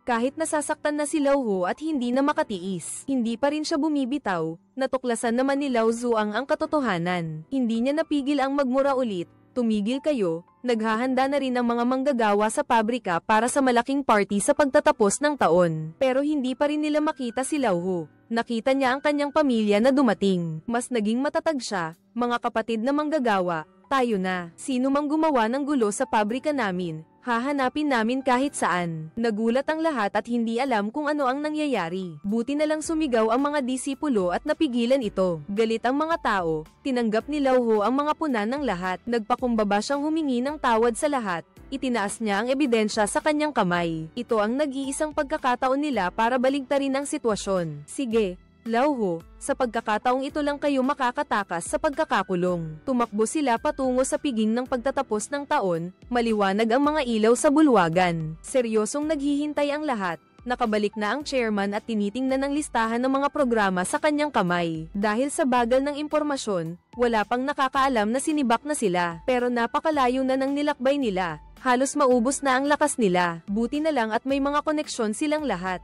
Kahit nasasaktan na si Lauho at hindi na makatiis, hindi pa rin siya bumibitaw. Natuklasan naman ni Lao Zuang ang katotohanan. Hindi niya napigil ang magmura ulit. Tumigil kayo, naghahanda na rin ang mga manggagawa sa pabrika para sa malaking party sa pagtatapos ng taon. Pero hindi pa rin nila makita si Lauho. Nakita niya ang kanyang pamilya na dumating. Mas naging matatag siya. Mga kapatid na manggagawa, tayo na. Sino mang gumawa ng gulo sa pabrika namin, hahanapin namin kahit saan. Nagulat ang lahat at hindi alam kung ano ang nangyayari. Buti na lang sumigaw ang mga disipulo at napigilan ito. Galit ang mga tao. Tinanggap ni Lauho ang mga puna ng lahat. Nagpakumbaba siyang humingi ng tawad sa lahat. Itinaas niya ang ebidensya sa kanyang kamay. Ito ang nag-iisang pagkakataon nila para baligtarin ang sitwasyon. Sige, Lauho, sa pagkakataong ito lang kayo makakatakas sa pagkakakulong. Tumakbo sila patungo sa piging ng pagtatapos ng taon, maliwanag ang mga ilaw sa bulwagan. Seryosong naghihintay ang lahat. Nakabalik na ang chairman at tinitingnan ang listahan ng mga programa sa kanyang kamay. Dahil sa bagal ng impormasyon, wala pang nakakaalam na sinibak na sila. Pero napakalayo na ng nilakbay nila. Halos maubos na ang lakas nila. Buti na lang at may mga koneksyon silang lahat.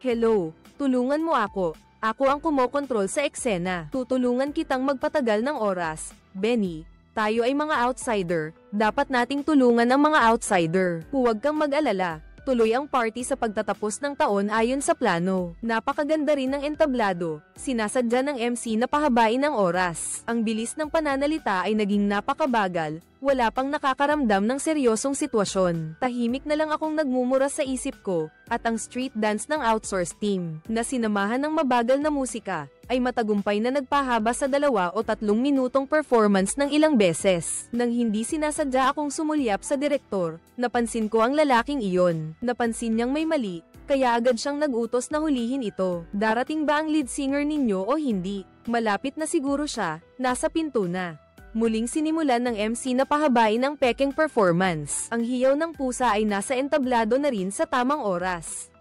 Hello, tulungan mo ako. Ako ang kumokontrol sa eksena. Tutulungan kitang magpatagal ng oras. Benny, tayo ay mga outsider. Dapat nating tulungan ang mga outsider. Huwag kang mag-alala. Tuloy ang party sa pagtatapos ng taon ayon sa plano. Napakaganda rin ng entablado. Sinasadya ng MC na pahabain ang oras. Ang bilis ng pananalita ay naging napakabagal. Wala pang nakakaramdam ng seryosong sitwasyon. Tahimik na lang akong nagmumura sa isip ko, at ang street dance ng outsource team, na sinamahan ng mabagal na musika, ay matagumpay na nagpahaba sa 2 o 3 minutong performance ng ilang beses. Nang hindi sinasadya akong sumulyap sa direktor, napansin ko ang lalaking iyon. Napansin niyang may mali, kaya agad siyang nag-utos na hulihin ito. Darating ba ang lead singer ninyo o hindi? Malapit na siguro siya, nasa pinto na. Muling sinimulan ng MC na pahabain ang peking performance. Ang hiyaw ng pusa ay nasa entablado na rin sa tamang oras.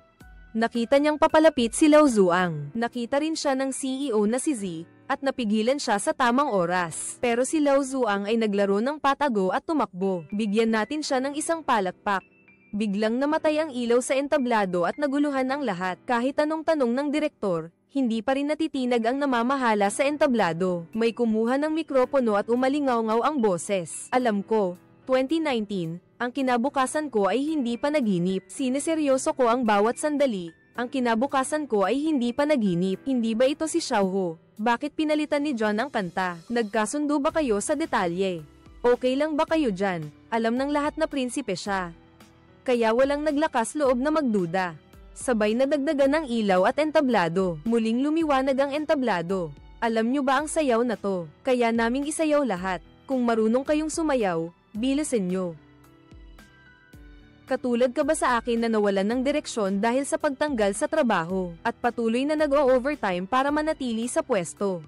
Nakita niyang papalapit si Lao Zuang. Nakita rin siya ng CEO na si Z, at napigilan siya sa tamang oras. Pero si Lao Zuang ay naglaro ng patago at tumakbo. Bigyan natin siya ng isang palakpak. Biglang namatay ang ilaw sa entablado at naguluhan ang lahat. Kahit anong tanong ng direktor, hindi pa rin natitinag ang namamahala sa entablado. May kumuha ng mikropono at umalingaw-ngaw ang boses. Alam ko, 2019, ang kinabukasan ko ay hindi pa naginip. Sineseryoso ko ang bawat sandali. Ang kinabukasan ko ay hindi panaginip. Hindi ba ito si Xiaohu? Bakit pinalitan ni John ang kanta? Nagkasundo ba kayo sa detalye? Okay lang ba kayo dyan? Alam ng lahat na prinsipe siya. Kaya walang naglakas loob na magduda. Sabay na dagdagan ng ilaw at entablado. Muling lumiwanag ang entablado. Alam nyo ba ang sayaw na to? Kaya naming isayaw lahat. Kung marunong kayong sumayaw, bilisin nyo. Katulad ka ba sa akin na nawalan ng direksyon dahil sa pagtanggal sa trabaho, at patuloy na nag-o-overtime para manatili sa pwesto?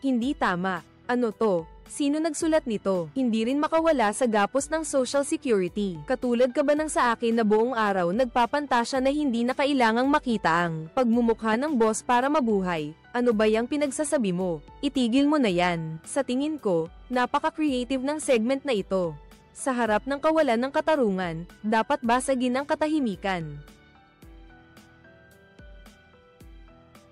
Hindi tama. Ano to? Sino nagsulat nito? Hindi rin makawala sa gapos ng Social Security. Katulad ka ba ng sa akin na buong araw nagpapantasya na hindi na kailangang makita ang pagmumukha ng boss para mabuhay? Ano ba yung pinagsasabi mo? Itigil mo na yan. Sa tingin ko, napaka-creative ng segment na ito. Sa harap ng kawalan ng katarungan, dapat basagin ang katahimikan.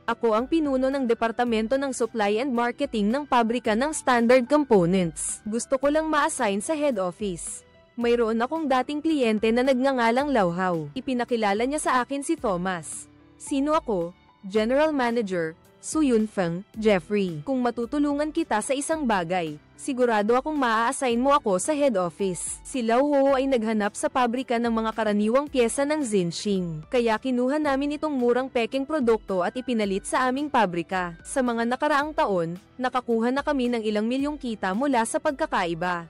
Ako ang pinuno ng Departamento ng Supply and Marketing ng pabrika ng Standard Components. Gusto ko lang ma-assign sa head office. Mayroon akong dating kliyente na nagngangalang Lauhaw. Ipinakilala niya sa akin si Thomas. Sino ako? General Manager, Su Yunfeng, Jeffrey. Kung matutulungan kita sa isang bagay, sigurado akong maa-assign mo ako sa head office. Si Lauho ay naghanap sa pabrika ng mga karaniwang pyesa ng Xinxing. Kaya kinuha namin itong murang peking produkto at ipinalit sa aming pabrika. Sa mga nakaraang taon, nakakuha na kami ng ilang milyong kita mula sa pagkakaiba.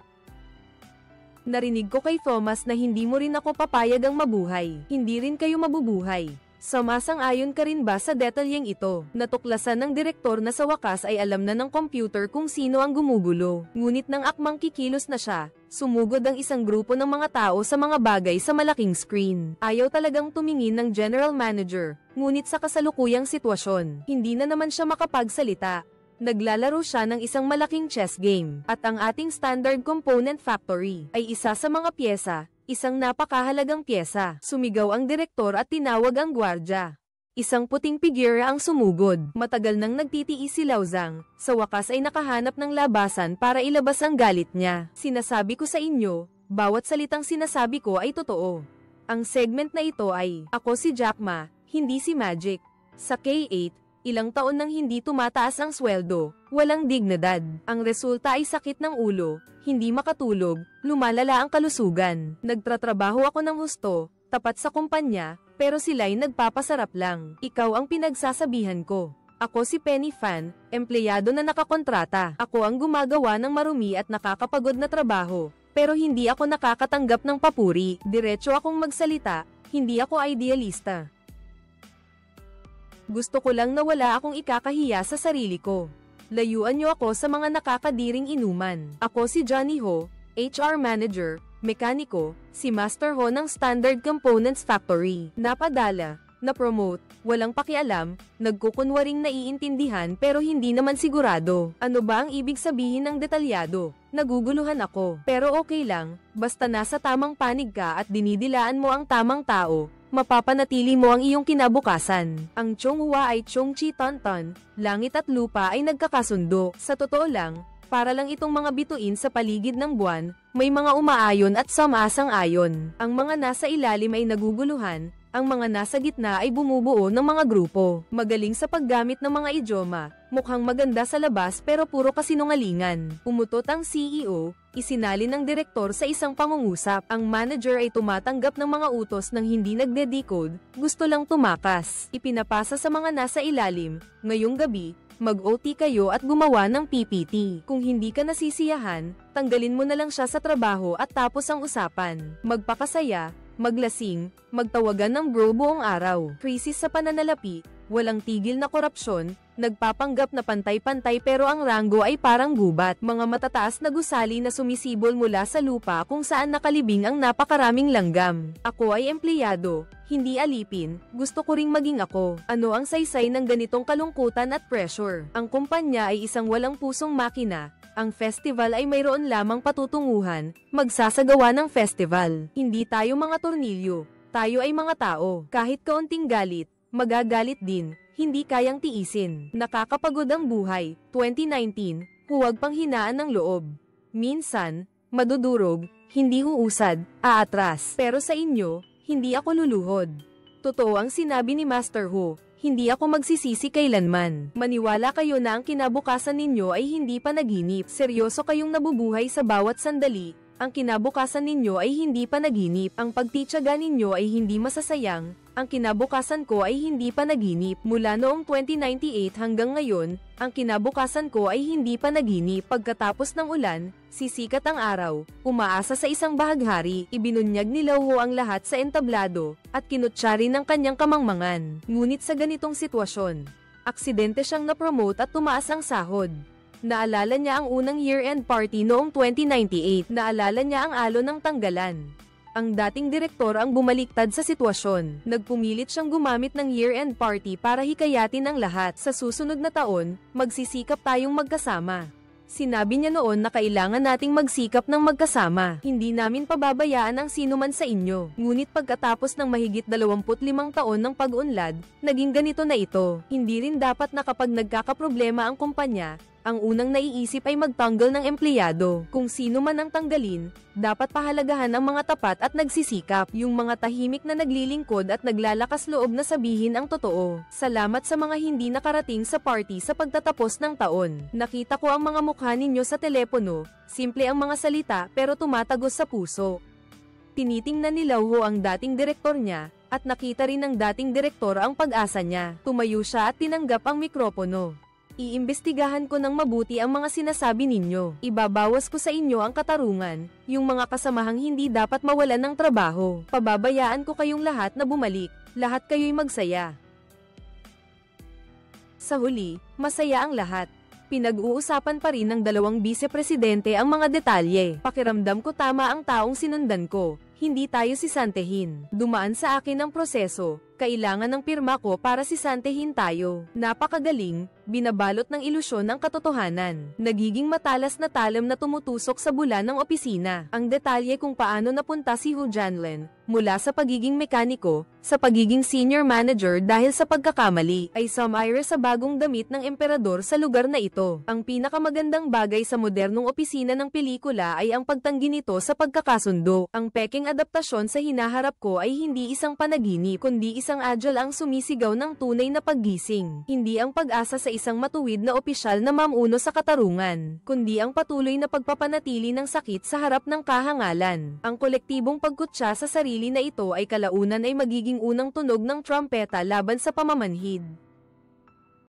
Narinig ko kay Thomas na hindi mo rin ako papayag ang mabuhay. Hindi rin kayo mabubuhay. Sumasang-ayon ka rin ba sa detalyeng ito? Natuklasan ng direktor na sa wakas ay alam na ng computer kung sino ang gumugulo. Ngunit nang akmang kikilos na siya, sumugod ang isang grupo ng mga tao sa mga bagay sa malaking screen. Ayaw talagang tumingin ng general manager, ngunit sa kasalukuyang sitwasyon, hindi na naman siya makapagsalita. Naglalaro siya ng isang malaking chess game, at ang ating Standard Component Factory ay isa sa mga pyesa. Isang napakahalagang pyesa. Sumigaw ang direktor at tinawag ang gwardya. Isang puting figura ang sumugod. Matagal nang nagtitiis si Laozang. Sa wakas ay nakahanap ng labasan para ilabas ang galit niya. Sinasabi ko sa inyo, bawat salitang sinasabi ko ay totoo. Ang segment na ito ay, ako si Jack Ma, hindi si Magic. Sa K8, ilang taon nang hindi tumataas ang sweldo, walang dignidad. Ang resulta ay sakit ng ulo, hindi makatulog, lumalala ang kalusugan. Nagtratrabaho ako ng husto, tapat sa kumpanya, pero sila'y nagpapasarap lang. Ikaw ang pinagsasabihan ko. Ako si Penny Fan, empleyado na nakakontrata. Ako ang gumagawa ng marumi at nakakapagod na trabaho, pero hindi ako nakakatanggap ng papuri. Diretso akong magsalita, hindi ako idealista. Gusto ko lang na wala akong ikakahiya sa sarili ko. Layuan niyo ako sa mga nakakadiring inuman. Ako si Johnny Ho, HR Manager, mekaniko, si Master Ho ng Standard Components Factory. Napadala, na-promote, walang pakialam, nagkukunwaring naiintindihan pero hindi naman sigurado. Ano ba ang ibig sabihin ng detalyado? Naguguluhan ako, pero okay lang, basta nasa tamang panig ka at dinidilaan mo ang tamang tao. Mapapanatili mo ang iyong kinabukasan. Ang Chonghua ay Chongqi Tonton, langit at lupa ay nagkakasundo. Sa totoo lang, para lang itong mga bituin sa paligid ng buwan, may mga umaayon at sumasang-ayon. Ang mga nasa ilalim ay naguguluhan, ang mga nasa gitna ay bumubuo ng mga grupo. Magaling sa paggamit ng mga idioma, mukhang maganda sa labas pero puro kasinungalingan. Umutot ang CEO, isinalin ng direktor sa isang pangungusap. Ang manager ay tumatanggap ng mga utos ng hindi nagde-decode, gusto lang tumakas. Ipinapasa sa mga nasa ilalim, ngayong gabi, mag-OT kayo at gumawa ng PPT. Kung hindi ka nasisiyahan, tanggalin mo na lang siya sa trabaho at tapos ang usapan. Magpakasaya, maglasing, magtawagan ng bro buong araw. Krisis sa pananalapi, walang tigil na korupsyon, nagpapanggap na pantay-pantay pero ang ranggo ay parang gubat. Mga matataas na gusali na sumisibol mula sa lupa kung saan nakalibing ang napakaraming langgam. Ako ay empleyado, hindi alipin, gusto ko ring maging ako. Ano ang saysay ng ganitong kalungkutan at pressure? Ang kumpanya ay isang walang pusong makina. Ang festival ay mayroon lamang patutunguhan, magsasagawa ng festival. Hindi tayo mga tornilyo, tayo ay mga tao. Kahit kaunting galit, magagalit din, hindi kayang tiisin. Nakakapagod ang buhay. 2019, huwag panghinaan ng loob. Minsan, madudurog, hindi huusad, aatras. Pero sa inyo, hindi ako luluhod. Totoo ang sinabi ni Master Hu, hindi ako magsisisi kailanman. Maniwala kayo na ang kinabukasan ninyo ay hindi panaginip. Seryoso kayong nabubuhay sa bawat sandali. Ang kinabukasan ninyo ay hindi panaginip. Ang pagtityaga ninyo ay hindi masasayang. Ang kinabukasan ko ay hindi panaginip. Mula noong 2098 hanggang ngayon, ang kinabukasan ko ay hindi panaginip. Pagkatapos ng ulan, sisikat ang araw. Umaasa sa isang bahaghari. Ibinunyag ni Lauho ang lahat sa entablado, at kinutya rin ng kanyang kamangmangan. Ngunit sa ganitong sitwasyon, aksidente siyang na-promote at tumaas ang sahod. Naalala niya ang unang year-end party noong 2098. Naalala niya ang alon ng tanggalan. Ang dating direktor ang bumaliktad sa sitwasyon. Nagpumilit siyang gumamit ng year-end party para hikayatin ang lahat. Sa susunod na taon, magsisikap tayong magkasama. Sinabi niya noon na kailangan nating magsikap ng magkasama. Hindi namin pababayaan ang sino man sa inyo. Ngunit pagkatapos ng mahigit 25 taon ng pag-unlad, naging ganito na ito. Hindi rin dapat na kapag nagkakaproblema ang kumpanya, ang unang naiisip ay magtanggal ng empleyado. Kung sino man ang tanggalin, dapat pahalagahan ang mga tapat at nagsisikap. Yung mga tahimik na naglilingkod at naglalakas loob na sabihin ang totoo. Salamat sa mga hindi nakarating sa party sa pagtatapos ng taon. Nakita ko ang mga mukha ninyo sa telepono. Simple ang mga salita pero tumatagos sa puso. Tinitingnan ni Lauho ang dating direktor niya, at nakita rin ng dating direktor ang pag-asa niya. Tumayo siya at tinanggap ang mikropono. Iimbestigahan ko ng mabuti ang mga sinasabi ninyo. Ibabawas ko sa inyo ang katarungan, yung mga kasamahang hindi dapat mawalan ng trabaho. Pababayaan ko kayong lahat na bumalik, lahat kayo'y magsaya. Sa huli, masaya ang lahat. Pinag-uusapan pa rin ng dalawang vice-presidente ang mga detalye. Pakiramdam ko tama ang taong sinundan ko, hindi tayo sisantehin. Dumaan sa akin ang proseso, kailangan ng pirma ko para sisantehin tayo. Napakagaling, binabalot ng ilusyon ng katotohanan. Nagiging matalas na talam na tumutusok sa bula ng opisina. Ang detalye kung paano napunta si Hu Janlin, mula sa pagiging mekaniko, sa pagiging senior manager dahil sa pagkakamali, ay sumire sa bagong damit ng emperador sa lugar na ito. Ang pinakamagandang bagay sa modernong opisina ng pelikula ay ang pagtanggi nito sa pagkakasundo. Ang peking adaptasyon sa hinaharap ko ay hindi isang panaginip, kundi isang agile ang sumisigaw ng tunay na paggising. Hindi ang pag-asa sa isang matuwid na opisyal na mamuno sa katarungan, kundi ang patuloy na pagpapanatili ng sakit sa harap ng kahangalan. Ang kolektibong pagkutsa sa sarili na ito ay kalaunan ay magiging unang tunog ng trumpeta laban sa pamamanhid.